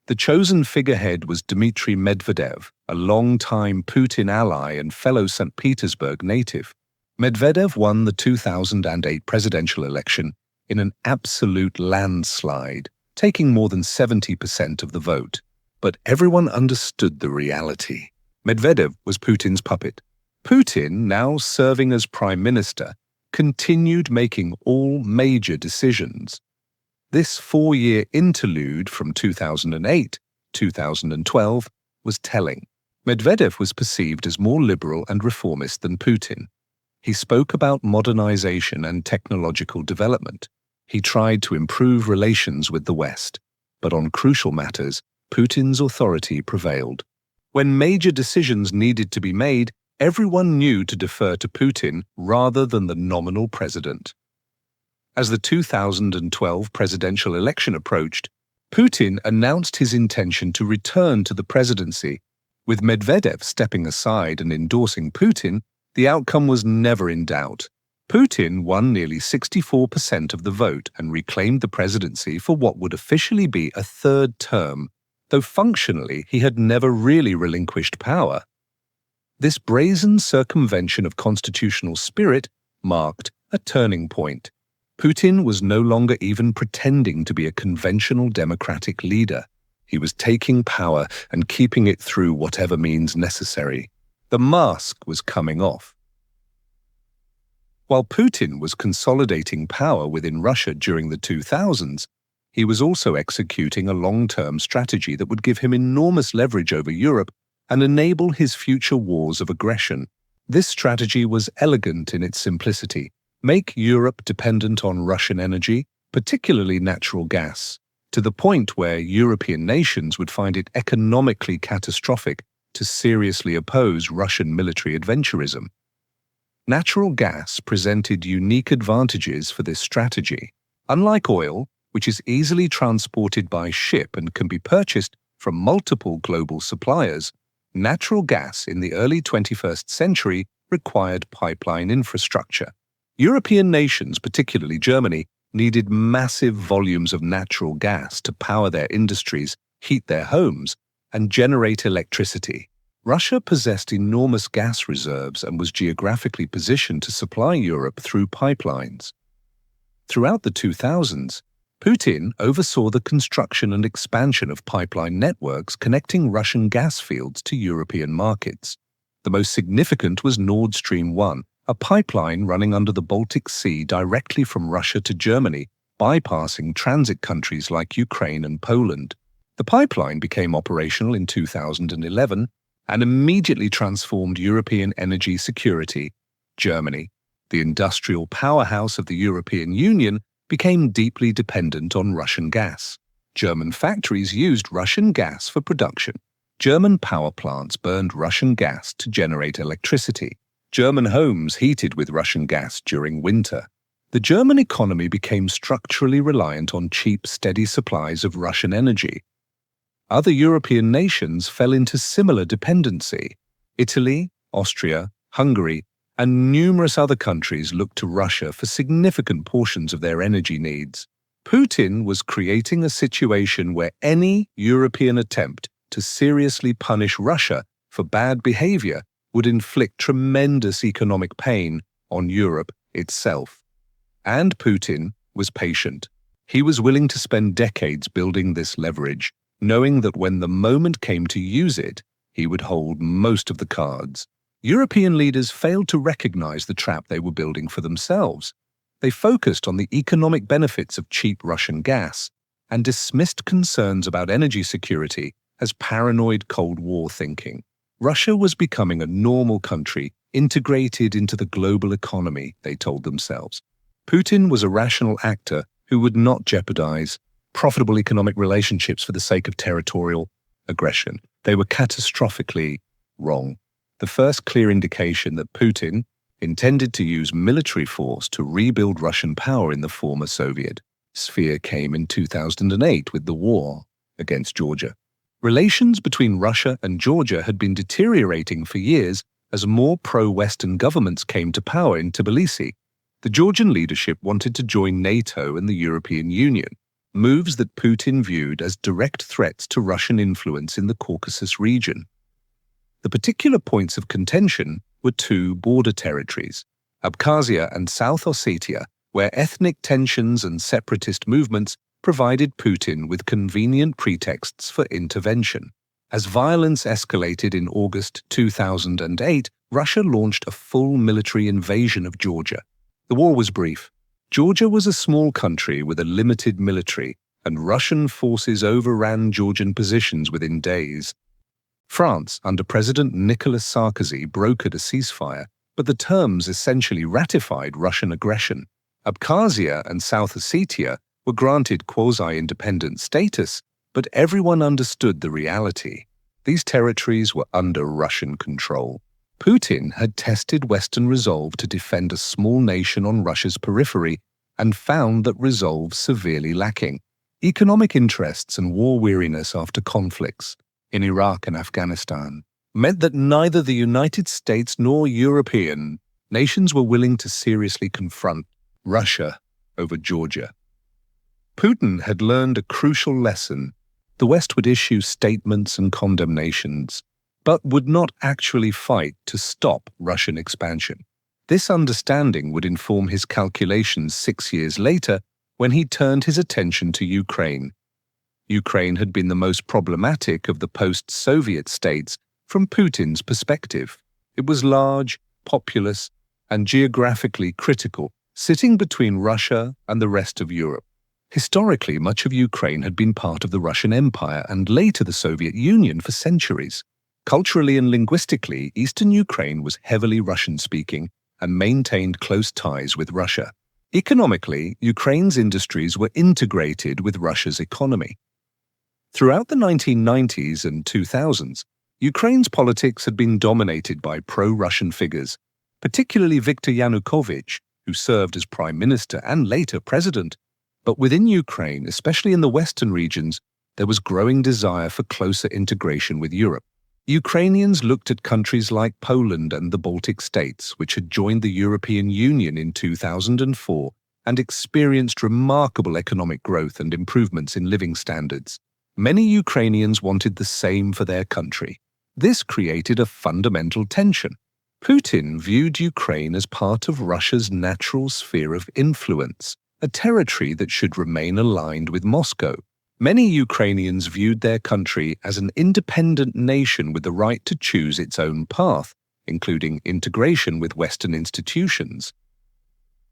The chosen figurehead was Dmitry Medvedev, a longtime Putin ally and fellow St. Petersburg native. Medvedev won the 2008 presidential election in an absolute landslide, taking more than 70% of the vote. But everyone understood the reality. Medvedev was Putin's puppet. Putin, now serving as prime minister, continued making all major decisions. This 4-year interlude from 2008-2012 was telling. Medvedev was perceived as more liberal and reformist than Putin. He spoke about modernization and technological development. He tried to improve relations with the West. But on crucial matters, Putin's authority prevailed. When major decisions needed to be made, everyone knew to defer to Putin rather than the nominal president. As the 2012 presidential election approached, Putin announced his intention to return to the presidency. With Medvedev stepping aside and endorsing Putin, the outcome was never in doubt. Putin won nearly 64% of the vote and reclaimed the presidency for what would officially be a 3rd term, though functionally he had never really relinquished power. This brazen circumvention of constitutional spirit marked a turning point. Putin was no longer even pretending to be a conventional democratic leader. He was taking power and keeping it through whatever means necessary. The mask was coming off. While Putin was consolidating power within Russia during the 2000s, he was also executing a long-term strategy that would give him enormous leverage over Europe and enable his future wars of aggression. This strategy was elegant in its simplicity. Make Europe dependent on Russian energy, particularly natural gas, to the point where European nations would find it economically catastrophic to seriously oppose Russian military adventurism. Natural gas presented unique advantages for this strategy. Unlike oil, which is easily transported by ship and can be purchased from multiple global suppliers, natural gas in the early 21st century required pipeline infrastructure. European nations, particularly Germany, needed massive volumes of natural gas to power their industries, heat their homes, and generate electricity. Russia possessed enormous gas reserves and was geographically positioned to supply Europe through pipelines. Throughout the 2000s, Putin oversaw the construction and expansion of pipeline networks connecting Russian gas fields to European markets. The most significant was Nord Stream 1, a pipeline running under the Baltic Sea directly from Russia to Germany, bypassing transit countries like Ukraine and Poland. The pipeline became operational in 2011 and immediately transformed European energy security. Germany, the industrial powerhouse of the European Union, became deeply dependent on Russian gas. German factories used Russian gas for production. German power plants burned Russian gas to generate electricity. German homes heated with Russian gas during winter. The German economy became structurally reliant on cheap, steady supplies of Russian energy. Other European nations fell into similar dependency. Italy, Austria, Hungary, and numerous other countries looked to Russia for significant portions of their energy needs. Putin was creating a situation where any European attempt to seriously punish Russia for bad behavior would inflict tremendous economic pain on Europe itself. And Putin was patient. He was willing to spend decades building this leverage, knowing that when the moment came to use it, he would hold most of the cards. European leaders failed to recognize the trap they were building for themselves. They focused on the economic benefits of cheap Russian gas and dismissed concerns about energy security as paranoid Cold War thinking. Russia was becoming a normal country, integrated into the global economy, they told themselves. Putin was a rational actor who would not jeopardize profitable economic relationships for the sake of territorial aggression. They were catastrophically wrong. The first clear indication that Putin intended to use military force to rebuild Russian power in the former Soviet sphere came in 2008 with the war against Georgia. Relations between Russia and Georgia had been deteriorating for years as more pro-Western governments came to power in Tbilisi. The Georgian leadership wanted to join NATO and the European Union, moves that Putin viewed as direct threats to Russian influence in the Caucasus region. The particular points of contention were two border territories, Abkhazia and South Ossetia, where ethnic tensions and separatist movements provided Putin with convenient pretexts for intervention. As violence escalated in August 2008, Russia launched a full military invasion of Georgia. The war was brief. Georgia was a small country with a limited military, and Russian forces overran Georgian positions within days. France, under President Nicolas Sarkozy, brokered a ceasefire, but the terms essentially ratified Russian aggression. Abkhazia and South Ossetia were granted quasi-independent status, but everyone understood the reality. These territories were under Russian control. Putin had tested Western resolve to defend a small nation on Russia's periphery and found that resolve severely lacking. Economic interests and war weariness after conflicts in Iraq and Afghanistan meant that neither the United States nor European nations were willing to seriously confront Russia over Georgia. Putin had learned a crucial lesson. The West would issue statements and condemnations, but would not actually fight to stop Russian expansion. This understanding would inform his calculations 6 years later when he turned his attention to Ukraine. Ukraine had been the most problematic of the post-Soviet states from Putin's perspective. It was large, populous, and geographically critical, sitting between Russia and the rest of Europe. Historically, much of Ukraine had been part of the Russian Empire and later the Soviet Union for centuries. Culturally and linguistically, Eastern Ukraine was heavily Russian-speaking and maintained close ties with Russia. Economically, Ukraine's industries were integrated with Russia's economy. Throughout the 1990s and 2000s, Ukraine's politics had been dominated by pro-Russian figures, particularly Viktor Yanukovych, who served as prime minister and later president. But within Ukraine, especially in the western regions, there was growing desire for closer integration with Europe. Ukrainians looked at countries like Poland and the Baltic states, which had joined the European Union in 2004, and experienced remarkable economic growth and improvements in living standards. Many Ukrainians wanted the same for their country. This created a fundamental tension. Putin viewed Ukraine as part of Russia's natural sphere of influence, a territory that should remain aligned with Moscow. Many Ukrainians viewed their country as an independent nation with the right to choose its own path, including integration with Western institutions.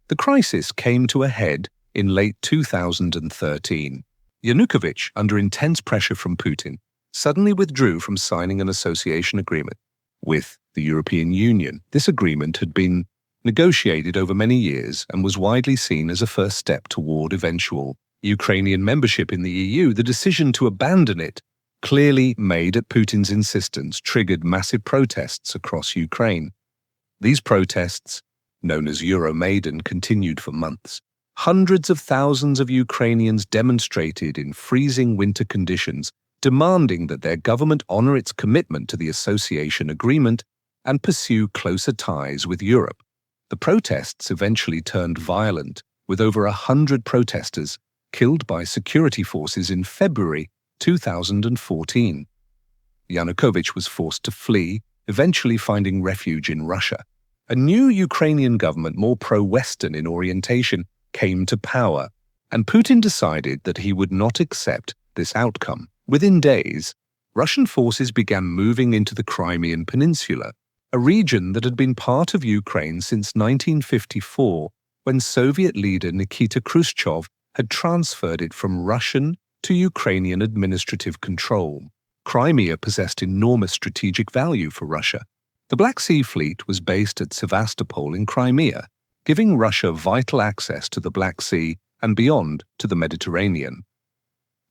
The crisis came to a head in late 2013. Yanukovych, under intense pressure from Putin, suddenly withdrew from signing an association agreement with the European Union. This agreement had been negotiated over many years and was widely seen as a first step toward eventual Ukrainian membership in the EU. The decision to abandon it, clearly made at Putin's insistence, triggered massive protests across Ukraine. These protests, known as Euromaidan, continued for months. Hundreds of thousands of Ukrainians demonstrated in freezing winter conditions, demanding that their government honor its commitment to the association agreement and pursue closer ties with Europe. The protests eventually turned violent, with over 100 protesters killed by security forces in February 2014. Yanukovych was forced to flee, eventually finding refuge in Russia. A new Ukrainian government, more pro-Western in orientation, came to power, and Putin decided that he would not accept this outcome. Within days, Russian forces began moving into the Crimean Peninsula, a region that had been part of Ukraine since 1954, when Soviet leader Nikita Khrushchev had transferred it from Russian to Ukrainian administrative control. Crimea possessed enormous strategic value for Russia. The Black Sea Fleet was based at Sevastopol in Crimea, giving Russia vital access to the Black Sea and beyond to the Mediterranean.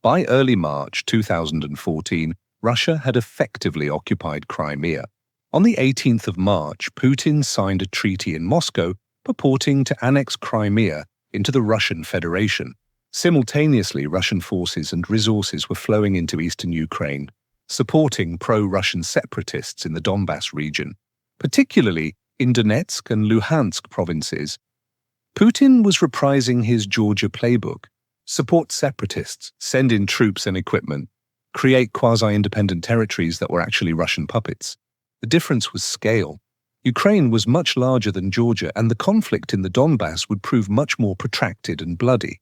By early March 2014, Russia had effectively occupied Crimea. On the 18th of March, Putin signed a treaty in Moscow purporting to annex Crimea into the Russian Federation. Simultaneously, Russian forces and resources were flowing into eastern Ukraine, supporting pro-Russian separatists in the Donbas region, particularly in Donetsk and Luhansk provinces. Putin was reprising his Georgia playbook: support separatists, send in troops and equipment, create quasi-independent territories that were actually Russian puppets. The difference was scale. Ukraine was much larger than Georgia, and the conflict in the Donbas would prove much more protracted and bloody.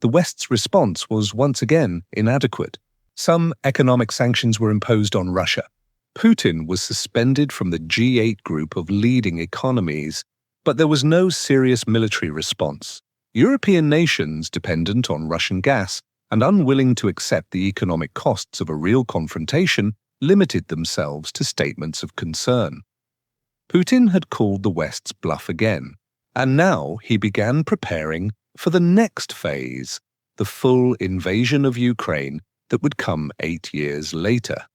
The West's response was once again inadequate. Some economic sanctions were imposed on Russia. Putin was suspended from the G8 group of leading economies, but there was no serious military response. European nations, dependent on Russian gas and unwilling to accept the economic costs of a real confrontation, limited themselves to statements of concern. Putin had called the West's bluff again, and now he began preparing for the next phase, the full invasion of Ukraine that would come 8 years later.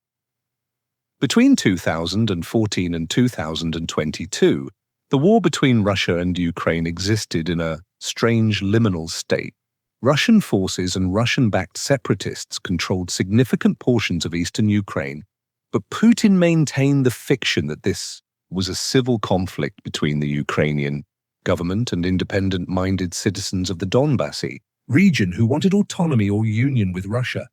Between 2014 and 2022, the war between Russia and Ukraine existed in a strange liminal state. Russian forces and Russian-backed separatists controlled significant portions of eastern Ukraine, but Putin maintained the fiction that this was a civil conflict between the Ukrainian government and independent-minded citizens of the Donbas region who wanted autonomy or union with Russia.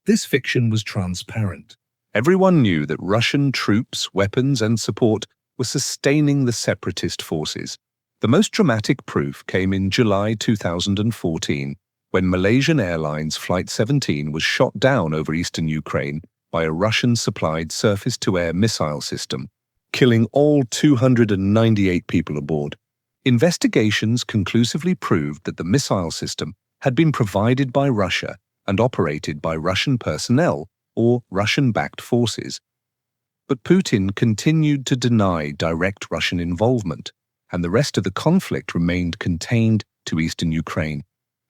This fiction was transparent. Everyone knew that Russian troops, weapons, and support were sustaining the separatist forces. The most dramatic proof came in July 2014, when Malaysian Airlines Flight 17 was shot down over eastern Ukraine by a Russian-supplied surface-to-air missile system, killing all 298 people aboard. Investigations conclusively proved that the missile system had been provided by Russia and operated by Russian personnel or Russian-backed forces. But Putin continued to deny direct Russian involvement, and the rest of the conflict remained contained to eastern Ukraine.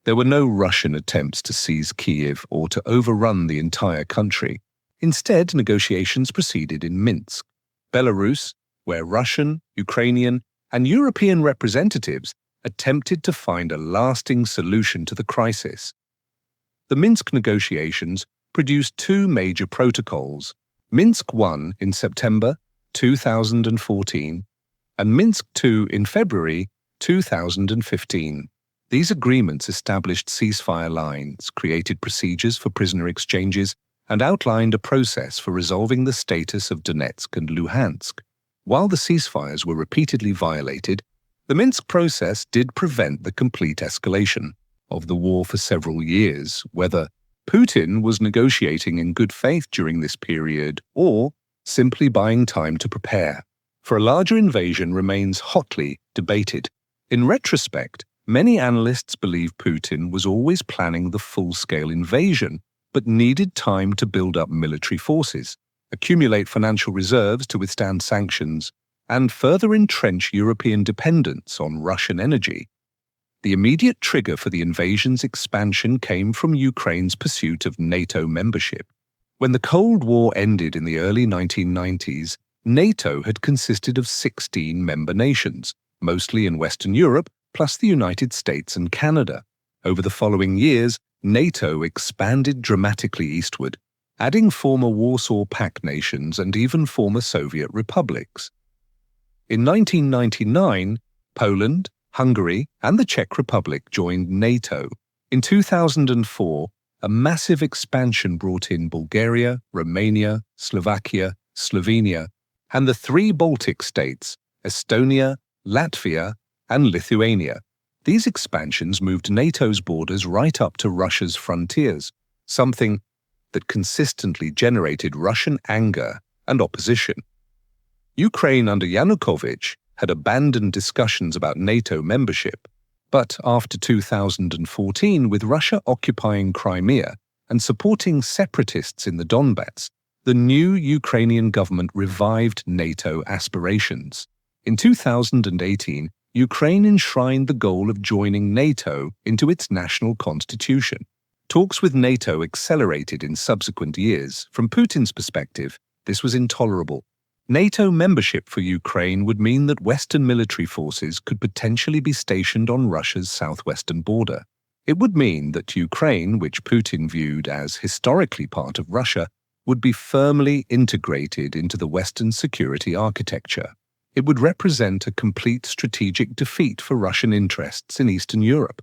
There were no Russian attempts to seize Kyiv or to overrun the entire country. Instead, negotiations proceeded in Minsk, Belarus, where Russian, Ukrainian, and European representatives attempted to find a lasting solution to the crisis. The Minsk negotiations produced two major protocols: Minsk I in September 2014 and Minsk II in February 2015. These agreements established ceasefire lines, created procedures for prisoner exchanges, and outlined a process for resolving the status of Donetsk and Luhansk. While the ceasefires were repeatedly violated, the Minsk process did prevent the complete escalation of the war for several years. Whether Putin was negotiating in good faith during this period or simply buying time to prepare for a larger invasion remains hotly debated. In retrospect, many analysts believe Putin was always planning the full-scale invasion, but needed time to build up military forces, accumulate financial reserves to withstand sanctions, and further entrench European dependence on Russian energy. The immediate trigger for the invasion's expansion came from Ukraine's pursuit of NATO membership. When the Cold War ended in the early 1990s, NATO had consisted of 16 member nations, mostly in Western Europe, plus the United States and Canada. Over the following years, NATO expanded dramatically eastward, adding former Warsaw Pact nations and even former Soviet republics. In 1999, Poland, Hungary, and the Czech Republic joined NATO. In 2004, a massive expansion brought in Bulgaria, Romania, Slovakia, Slovenia, and the three Baltic states, Estonia, Latvia, and Lithuania. These expansions moved NATO's borders right up to Russia's frontiers, something that consistently generated Russian anger and opposition. Ukraine under Yanukovych had abandoned discussions about NATO membership, but after 2014, with Russia occupying Crimea and supporting separatists in the Donbass, the new Ukrainian government revived NATO aspirations. In 2018, Ukraine enshrined the goal of joining NATO into its national constitution. Talks with NATO accelerated in subsequent years. From Putin's perspective, this was intolerable. NATO membership for Ukraine would mean that Western military forces could potentially be stationed on Russia's southwestern border. It would mean that Ukraine, which Putin viewed as historically part of Russia, would be firmly integrated into the Western security architecture. It would represent a complete strategic defeat for Russian interests in Eastern Europe.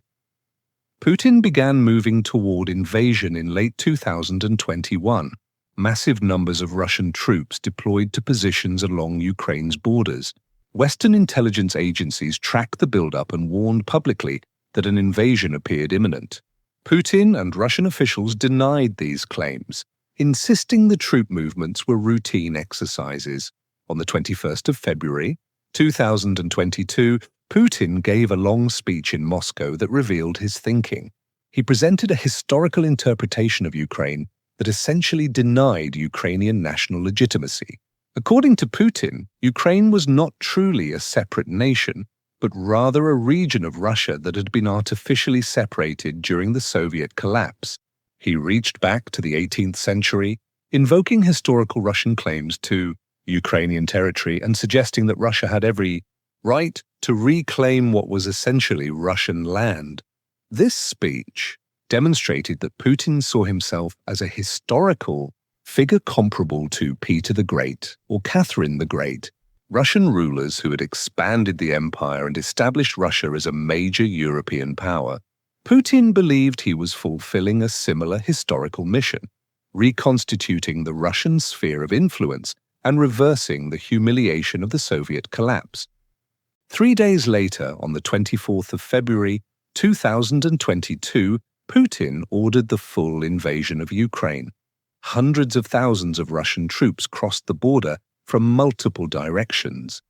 Putin began moving toward invasion in late 2021. Massive numbers of Russian troops deployed to positions along Ukraine's borders. Western intelligence agencies tracked the buildup and warned publicly that an invasion appeared imminent. Putin and Russian officials denied these claims, insisting the troop movements were routine exercises. On the 21st of February, 2022, Putin gave a long speech in Moscow that revealed his thinking. He presented a historical interpretation of Ukraine that essentially denied Ukrainian national legitimacy. According to Putin, Ukraine was not truly a separate nation, but rather a region of Russia that had been artificially separated during the Soviet collapse. He reached back to the 18th century, invoking historical Russian claims to Ukrainian territory and suggesting that Russia had every right to reclaim what was essentially Russian land. This speech demonstrated that Putin saw himself as a historical figure comparable to Peter the Great or Catherine the Great, Russian rulers who had expanded the empire and established Russia as a major European power. Putin believed he was fulfilling a similar historical mission, reconstituting the Russian sphere of influence and reversing the humiliation of the Soviet collapse. 3 days later, on the 24th of February 2022, Putin ordered the full invasion of Ukraine. Hundreds of thousands of Russian troops crossed the border from multiple directions.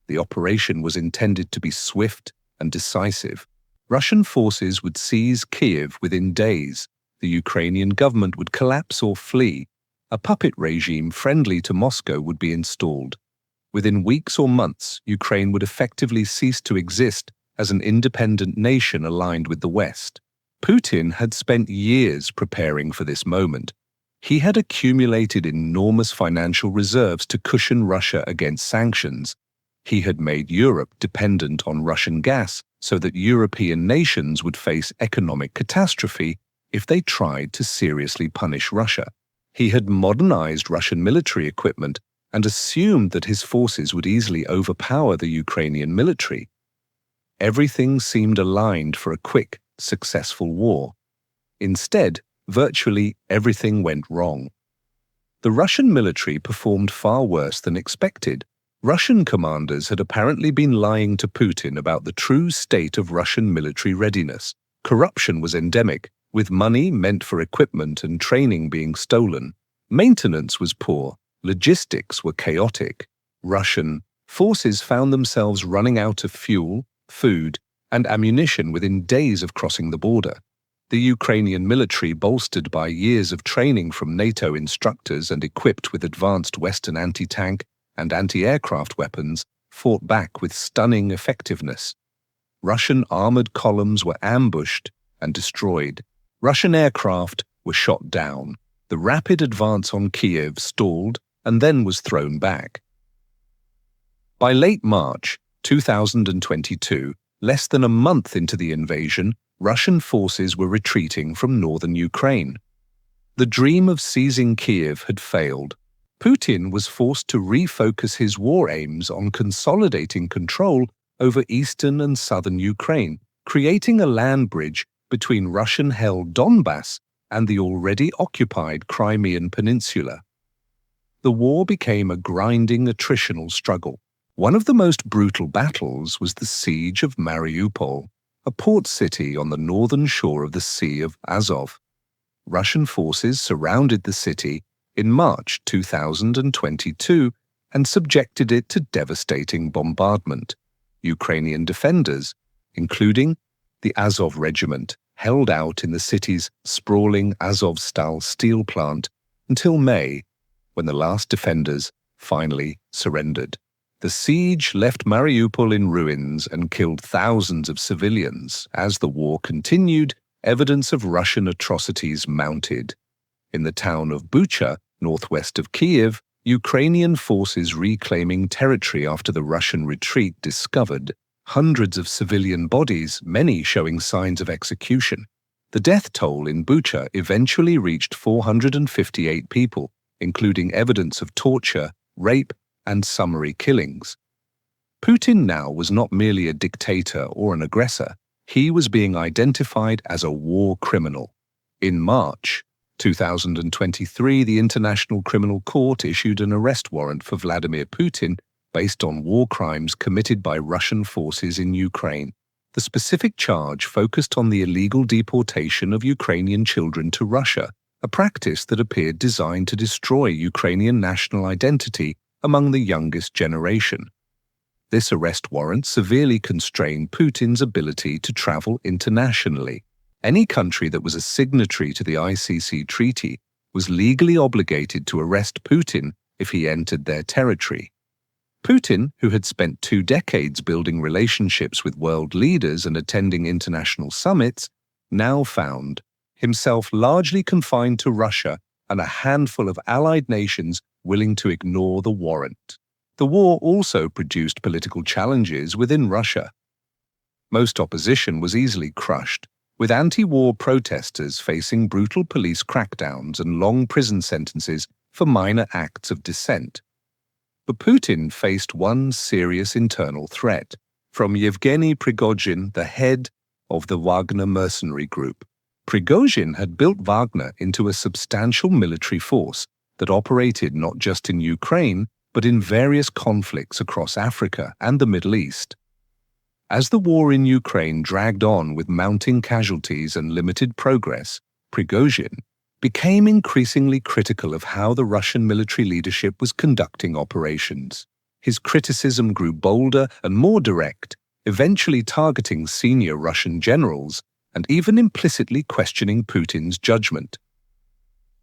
The operation was intended to be swift and decisive. Russian forces would seize Kiev within days. The Ukrainian government would collapse or flee. A puppet regime friendly to Moscow would be installed. Within weeks or months, Ukraine would effectively cease to exist as an independent nation aligned with the West. Putin had spent years preparing for this moment. He had accumulated enormous financial reserves to cushion Russia against sanctions. He had made Europe dependent on Russian gas so that European nations would face economic catastrophe if they tried to seriously punish Russia. He had modernized Russian military equipment and assumed that his forces would easily overpower the Ukrainian military. everything seemed aligned for a quick, successful war. Instead, virtually everything went wrong. The Russian military performed far worse than expected. Russian commanders had apparently been lying to Putin about the true state of Russian military readiness. Corruption was endemic, with money meant for equipment and training being stolen. Maintenance was poor, logistics were chaotic. Russian forces found themselves running out of fuel, food, and ammunition within days of crossing the border. The Ukrainian military, bolstered by years of training from NATO instructors and equipped with advanced Western anti-tank and anti-aircraft weapons, fought back with stunning effectiveness. Russian armored columns were ambushed and destroyed. Russian aircraft were shot down. The rapid advance on Kiev stalled and then was thrown back. By late March 2022, less than a month into the invasion, Russian forces were retreating from northern Ukraine. The dream of seizing Kiev had failed. Putin was forced to refocus his war aims on consolidating control over eastern and southern Ukraine, creating a land bridge between Russian-held Donbass and the already occupied Crimean Peninsula. The war became a grinding attritional struggle. One of the most brutal battles was the siege of Mariupol, a port city on the northern shore of the Sea of Azov. Russian forces surrounded the city in March 2022 and subjected it to devastating bombardment. Ukrainian defenders, including the Azov Regiment, held out in the city's sprawling Azovstal steel plant until May, when the last defenders finally surrendered. The siege left Mariupol in ruins and killed thousands of civilians. As the war continued, evidence of Russian atrocities mounted. In the town of Bucha, northwest of Kiev, Ukrainian forces reclaiming territory after the Russian retreat discovered hundreds of civilian bodies, many showing signs of execution. The death toll in Bucha eventually reached 458 people, including evidence of torture, rape, and summary killings. Putin now was not merely a dictator or an aggressor. He was being identified as a war criminal. In March 2023, the International Criminal Court issued an arrest warrant for Vladimir Putin based on war crimes committed by Russian forces in Ukraine. The specific charge focused on the illegal deportation of Ukrainian children to Russia, a practice that appeared designed to destroy Ukrainian national identity among the youngest generation. This arrest warrant severely constrained Putin's ability to travel internationally. Any country that was a signatory to the ICC treaty was legally obligated to arrest Putin if he entered their territory. Putin, who had spent 2 decades building relationships with world leaders and attending international summits, now found himself largely confined to Russia and a handful of allied nations willing to ignore the warrant. The war also produced political challenges within Russia. Most opposition was easily crushed, with anti-war protesters facing brutal police crackdowns and long prison sentences for minor acts of dissent. But Putin faced one serious internal threat from Yevgeny Prigozhin, the head of the Wagner mercenary group. Prigozhin had built Wagner into a substantial military force that operated not just in Ukraine, but in various conflicts across Africa and the Middle East. As the war in Ukraine dragged on with mounting casualties and limited progress, Prigozhin became increasingly critical of how the Russian military leadership was conducting operations. His criticism grew bolder and more direct, eventually targeting senior Russian generals and even implicitly questioning Putin's judgment.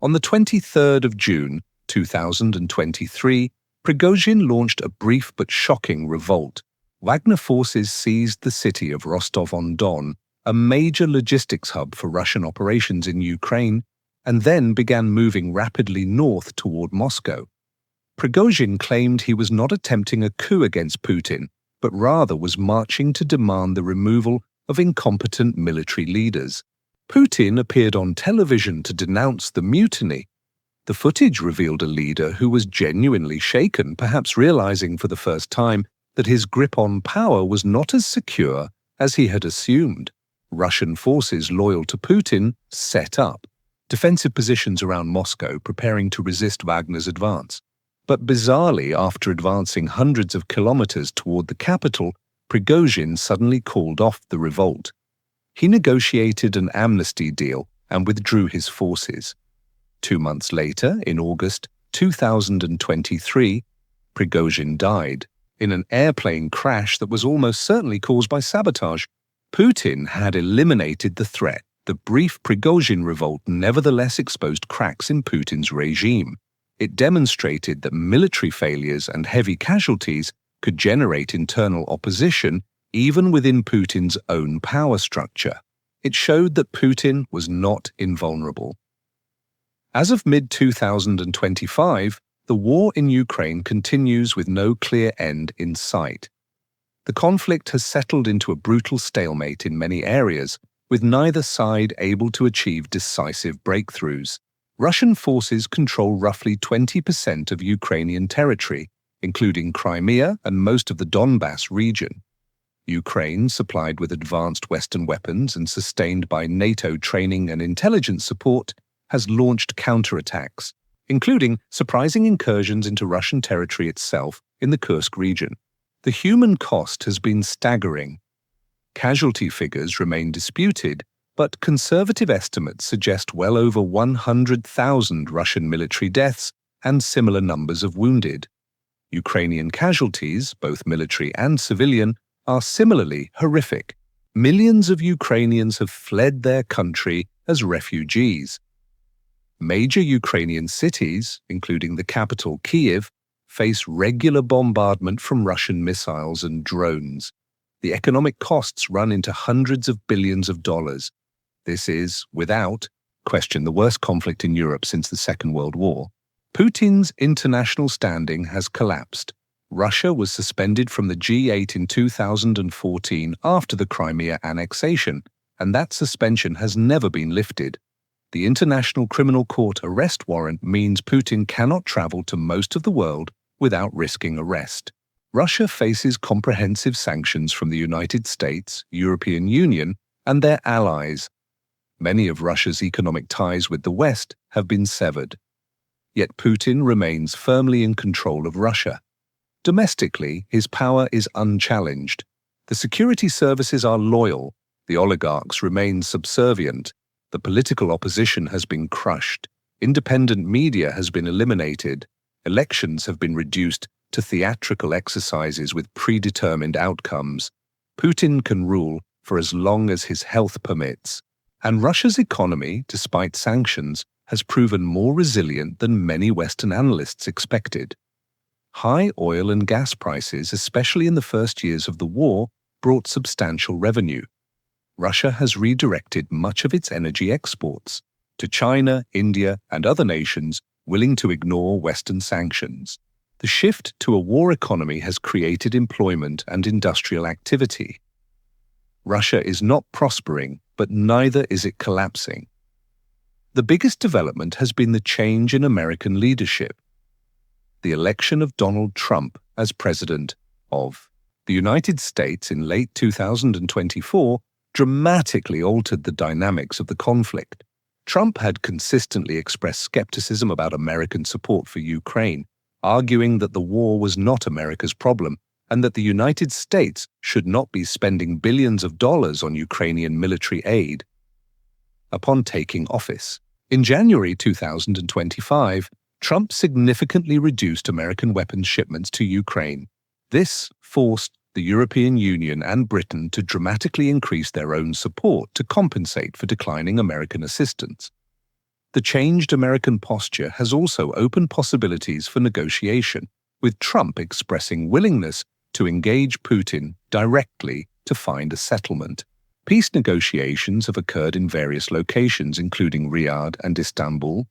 On the 23rd of June 2023, Prigozhin launched a brief but shocking revolt. Wagner forces seized the city of Rostov-on-Don, a major logistics hub for Russian operations in Ukraine, and then began moving rapidly north toward Moscow. Prigozhin claimed he was not attempting a coup against Putin, but rather was marching to demand the removal of incompetent military leaders. Putin appeared on television to denounce the mutiny. The footage revealed a leader who was genuinely shaken, perhaps realizing for the first time that his grip on power was not as secure As he had assumed, Russian forces loyal to Putin set up defensive positions around Moscow, preparing to resist Wagner's advance. But bizarrely, after advancing hundreds of kilometers toward the capital, Prigozhin suddenly called off the revolt. He negotiated an amnesty deal and withdrew his forces. 2 months later, in August 2023, Prigozhin died in an airplane crash that was almost certainly caused by sabotage. Putin had eliminated the threat. The brief Prigozhin revolt nevertheless exposed cracks in Putin's regime. It demonstrated that military failures and heavy casualties could generate internal opposition even within Putin's own power structure. It showed that Putin was not invulnerable. As of mid-2025, the war in Ukraine continues with no clear end in sight. The conflict has settled into a brutal stalemate in many areas, with neither side able to achieve decisive breakthroughs. Russian forces control roughly 20% of Ukrainian territory, including Crimea and most of the Donbass region. Ukraine, supplied with advanced Western weapons and sustained by NATO training and intelligence support, has launched counterattacks, including surprising incursions into Russian territory itself in the Kursk region. The human cost has been staggering. Casualty figures remain disputed, but conservative estimates suggest well over 100,000 Russian military deaths and similar numbers of wounded. Ukrainian casualties, both military and civilian, are similarly horrific. Millions of Ukrainians have fled their country as refugees. Major Ukrainian cities, including the capital Kyiv, face regular bombardment from Russian missiles and drones. The economic costs run into hundreds of billions of dollars. This is, without question, the worst conflict in Europe since the Second World War. Putin's international standing has collapsed. Russia was suspended from the G8 in 2014 after the Crimea annexation, and that suspension has never been lifted. The International Criminal Court arrest warrant means Putin cannot travel to most of the world without risking arrest. Russia faces comprehensive sanctions from the United States, European Union, and their allies. Many of Russia's economic ties with the West have been severed. Yet Putin remains firmly in control of Russia. Domestically, his power is unchallenged. The security services are loyal. The oligarchs remain subservient. The political opposition has been crushed. Independent media has been eliminated. Elections have been reduced to theatrical exercises with predetermined outcomes. Putin can rule for as long as his health permits. And Russia's economy, despite sanctions, has proven more resilient than many Western analysts expected. High oil and gas prices, especially in the first years of the war, brought substantial revenue. Russia has redirected much of its energy exports to China, India, and other nations willing to ignore Western sanctions. The shift to a war economy has created employment and industrial activity. Russia is not prospering, but neither is it collapsing. The biggest development has been the change in American leadership. The election of Donald Trump as president of the United States in late 2024 dramatically altered the dynamics of the conflict. Trump had consistently expressed skepticism about American support for Ukraine, arguing that the war was not America's problem and that the United States should not be spending billions of dollars on Ukrainian military aid. Upon taking office, in January 2025, Trump significantly reduced American weapons shipments to Ukraine. This forced the European Union and Britain to dramatically increase their own support to compensate for declining American assistance. The changed American posture has also opened possibilities for negotiation, with Trump expressing willingness to engage Putin directly to find a settlement. Peace negotiations have occurred in various locations, including Riyadh and Istanbul.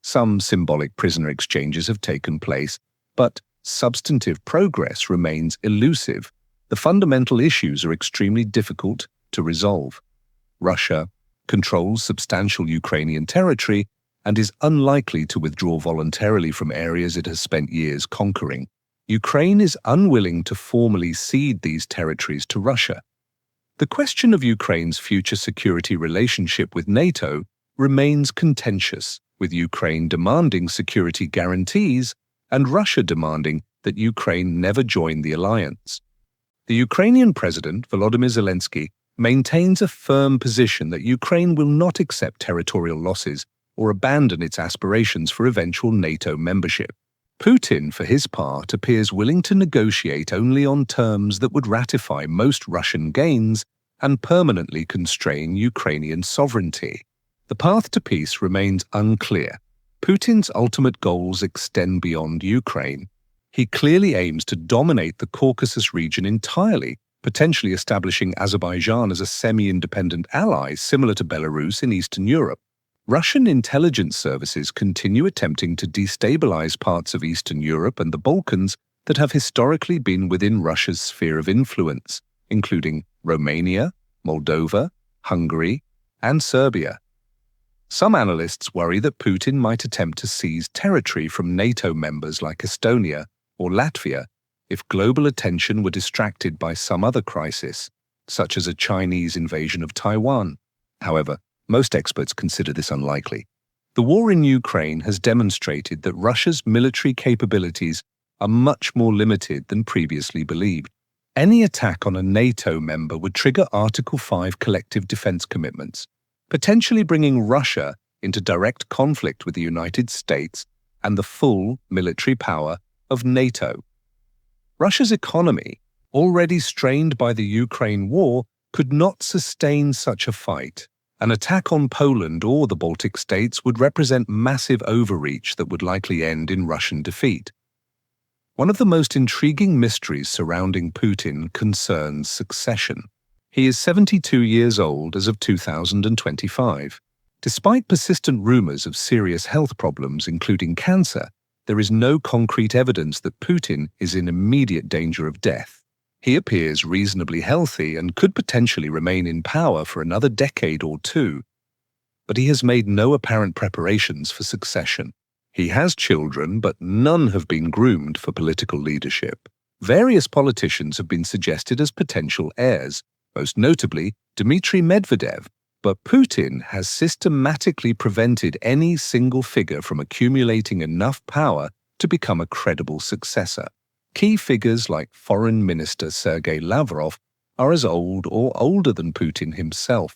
Some symbolic prisoner exchanges have taken place, but substantive progress remains elusive. The fundamental issues are extremely difficult to resolve. Russia controls substantial Ukrainian territory and is unlikely to withdraw voluntarily from areas it has spent years conquering. Ukraine is unwilling to formally cede these territories to Russia. The question of Ukraine's future security relationship with NATO remains contentious, with Ukraine demanding security guarantees and Russia demanding that Ukraine never join the alliance. The Ukrainian President, Volodymyr Zelensky, maintains a firm position that Ukraine will not accept territorial losses or abandon its aspirations for eventual NATO membership. Putin, for his part, appears willing to negotiate only on terms that would ratify most Russian gains and permanently constrain Ukrainian sovereignty. The path to peace remains unclear. Putin's ultimate goals extend beyond Ukraine. He clearly aims to dominate the Caucasus region entirely, potentially establishing Azerbaijan as a semi-independent ally similar to Belarus in Eastern Europe. Russian intelligence services continue attempting to destabilize parts of Eastern Europe and the Balkans that have historically been within Russia's sphere of influence, including Romania, Moldova, Hungary, and Serbia. Some analysts worry that Putin might attempt to seize territory from NATO members like Estonia or Latvia if global attention were distracted by some other crisis, such as a Chinese invasion of Taiwan. However, most experts consider this unlikely. The war in Ukraine has demonstrated that Russia's military capabilities are much more limited than previously believed. Any attack on a NATO member would trigger Article 5 collective defense commitments, potentially bringing Russia into direct conflict with the United States and the full military power of NATO. Russia's economy, already strained by the Ukraine war, could not sustain such a fight. An attack on Poland or the Baltic states would represent massive overreach that would likely end in Russian defeat. One of the most intriguing mysteries surrounding Putin concerns succession. He is 72 years old as of 2025. Despite persistent rumors of serious health problems, including cancer, there is no concrete evidence that Putin is in immediate danger of death. He appears reasonably healthy and could potentially remain in power for another decade or two, but he has made no apparent preparations for succession. He has children, but none have been groomed for political leadership. Various politicians have been suggested as potential heirs, most notably Dmitry Medvedev, but Putin has systematically prevented any single figure from accumulating enough power to become a credible successor. Key figures like Foreign Minister Sergei Lavrov are as old or older than Putin himself.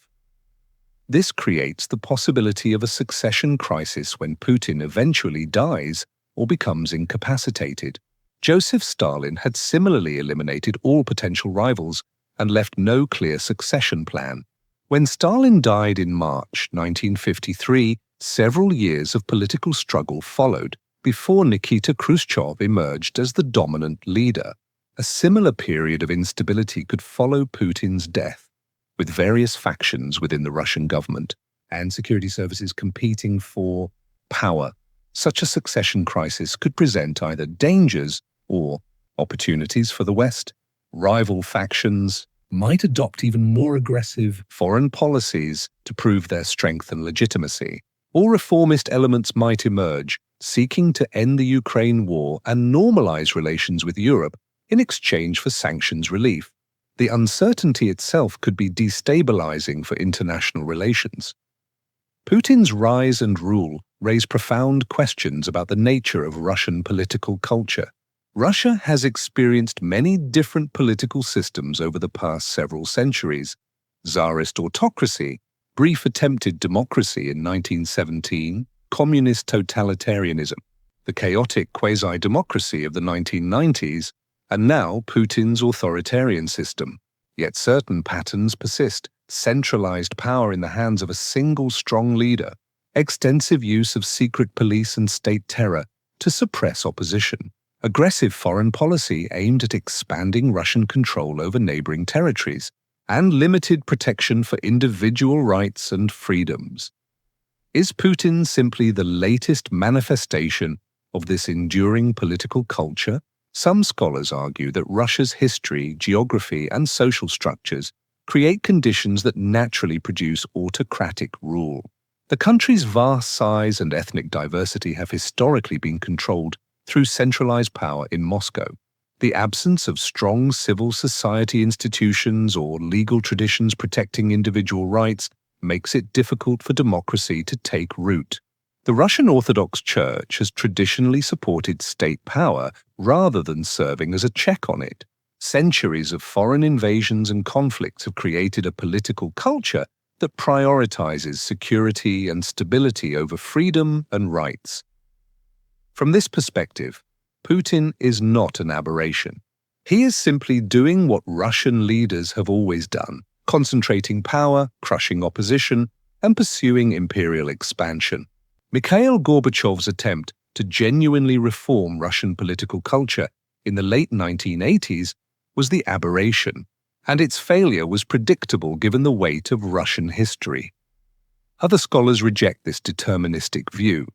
This creates the possibility of a succession crisis when Putin eventually dies or becomes incapacitated. Joseph Stalin had similarly eliminated all potential rivals and left no clear succession plan. When Stalin died in March 1953, several years of political struggle followed before Nikita Khrushchev emerged as the dominant leader. A similar period of instability could follow Putin's death, with various factions within the Russian government and security services competing for power. Such a succession crisis could present either dangers or opportunities for the West. Rival factions might adopt even more aggressive foreign policies to prove their strength and legitimacy, or reformist elements might emerge, seeking to end the Ukraine war and normalize relations with Europe in exchange for sanctions relief. The uncertainty itself could be destabilizing for international relations. Putin's rise and rule raise profound questions about the nature of Russian political culture. Russia has experienced many different political systems over the past several centuries. Tsarist autocracy, brief attempted democracy in 1917, communist totalitarianism, the chaotic quasi-democracy of the 1990s, and now Putin's authoritarian system. Yet certain patterns persist: centralized power in the hands of a single strong leader, extensive use of secret police and state terror to suppress opposition, aggressive foreign policy aimed at expanding Russian control over neighboring territories, and limited protection for individual rights and freedoms. Is Putin simply the latest manifestation of this enduring political culture? Some scholars argue that Russia's history, geography, and social structures create conditions that naturally produce autocratic rule. The country's vast size and ethnic diversity have historically been controlled through centralized power in Moscow. The absence of strong civil society institutions or legal traditions protecting individual rights makes it difficult for democracy to take root. The Russian Orthodox Church has traditionally supported state power rather than serving as a check on it. Centuries of foreign invasions and conflicts have created a political culture that prioritizes security and stability over freedom and rights. From this perspective, Putin is not an aberration. He is simply doing what Russian leaders have always done, concentrating power, crushing opposition, and pursuing imperial expansion. Mikhail Gorbachev's attempt to genuinely reform Russian political culture in the late 1980s was the aberration, and its failure was predictable given the weight of Russian history. Other scholars reject this deterministic view.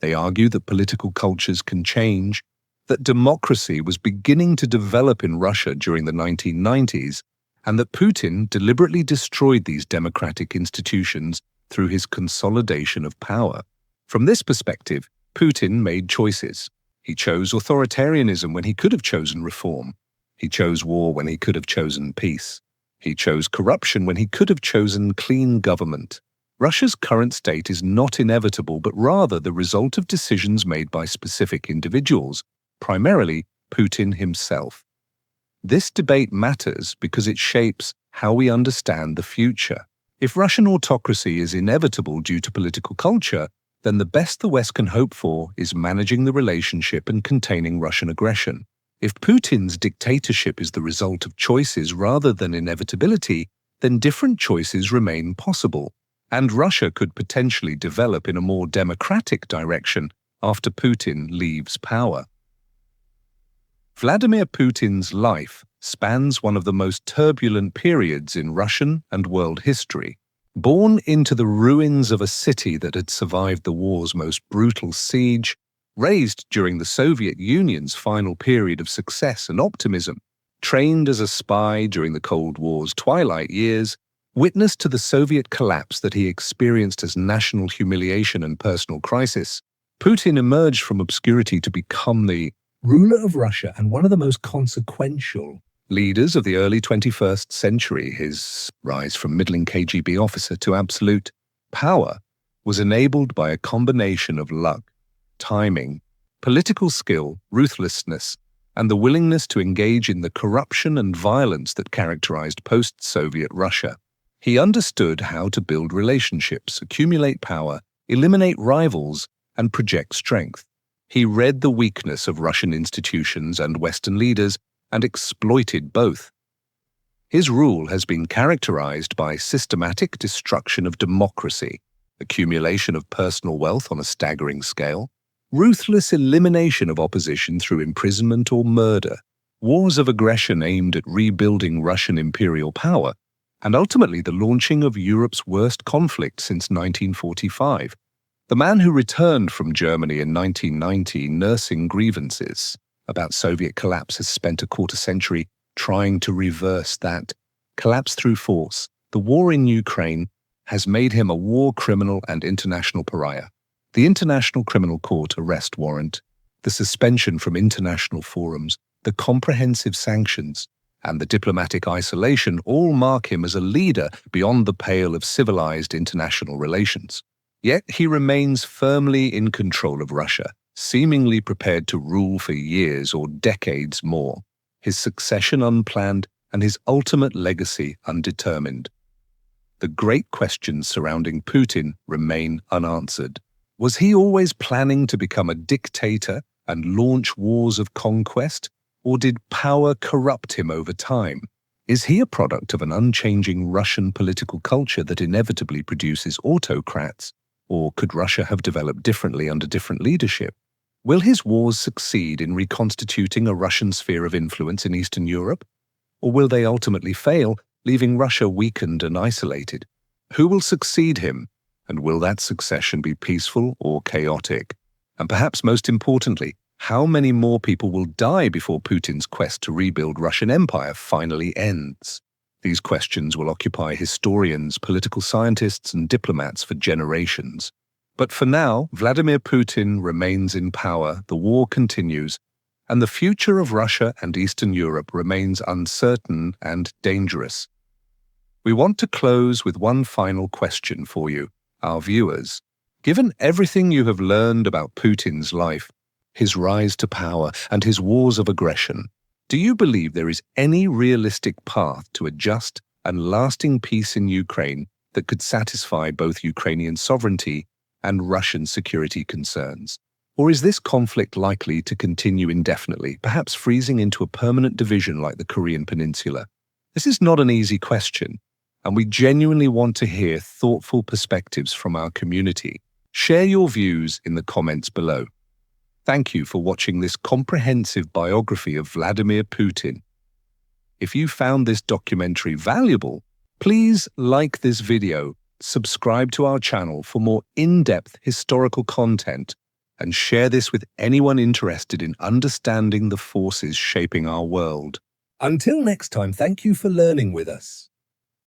They argue that political cultures can change, that democracy was beginning to develop in Russia during the 1990s, and that Putin deliberately destroyed these democratic institutions through his consolidation of power. From this perspective, Putin made choices. He chose authoritarianism when he could have chosen reform. He chose war when he could have chosen peace. He chose corruption when he could have chosen clean government. Russia's current state is not inevitable, but rather the result of decisions made by specific individuals, primarily Putin himself. This debate matters because it shapes how we understand the future. If Russian autocracy is inevitable due to political culture, then the best the West can hope for is managing the relationship and containing Russian aggression. If Putin's dictatorship is the result of choices rather than inevitability, then different choices remain possible, and Russia could potentially develop in a more democratic direction after Putin leaves power. Vladimir Putin's life spans one of the most turbulent periods in Russian and world history. Born into the ruins of a city that had survived the war's most brutal siege, raised during the Soviet Union's final period of success and optimism, trained as a spy during the Cold War's twilight years, witness to the Soviet collapse that he experienced as national humiliation and personal crisis, Putin emerged from obscurity to become the ruler of Russia and one of the most consequential leaders of the early 21st century. His rise from middling KGB officer to absolute power was enabled by a combination of luck, timing, political skill, ruthlessness, and the willingness to engage in the corruption and violence that characterized post-Soviet Russia. He understood how to build relationships, accumulate power, eliminate rivals, and project strength. He read the weakness of Russian institutions and Western leaders and exploited both. His rule has been characterized by systematic destruction of democracy, accumulation of personal wealth on a staggering scale, ruthless elimination of opposition through imprisonment or murder, wars of aggression aimed at rebuilding Russian imperial power, and ultimately the launching of Europe's worst conflict since 1945. The man who returned from Germany in 1990 nursing grievances about Soviet collapse has spent a quarter century trying to reverse that. Collapse through force, the war in Ukraine has made him a war criminal and international pariah. The International Criminal Court arrest warrant, the suspension from international forums, the comprehensive sanctions, and the diplomatic isolation all mark him as a leader beyond the pale of civilized international relations. Yet he remains firmly in control of Russia, seemingly prepared to rule for years or decades more, his succession unplanned and his ultimate legacy undetermined. The great questions surrounding Putin remain unanswered. Was he always planning to become a dictator and launch wars of conquest, or did power corrupt him over time? Is he a product of an unchanging Russian political culture that inevitably produces autocrats, or could Russia have developed differently under different leadership? Will his wars succeed in reconstituting a Russian sphere of influence in Eastern Europe, or will they ultimately fail, leaving Russia weakened and isolated? Who will succeed him? And will that succession be peaceful or chaotic? And perhaps most importantly, how many more people will die before Putin's quest to rebuild Russian empire finally ends? These questions will occupy historians, political scientists, and diplomats for generations. But for now, Vladimir Putin remains in power, the war continues, and the future of Russia and Eastern Europe remains uncertain and dangerous. We want to close with one final question for you, our viewers. Given everything you have learned about Putin's life, his rise to power, and his wars of aggression, do you believe there is any realistic path to a just and lasting peace in Ukraine that could satisfy both Ukrainian sovereignty and Russian security concerns? Or is this conflict likely to continue indefinitely, perhaps freezing into a permanent division like the Korean Peninsula? This is not an easy question, and we genuinely want to hear thoughtful perspectives from our community. Share your views in the comments below. Thank you for watching this comprehensive biography of Vladimir Putin. If you found this documentary valuable, please like this video, subscribe to our channel for more in-depth historical content, and share this with anyone interested in understanding the forces shaping our world. Until next time, thank you for learning with us.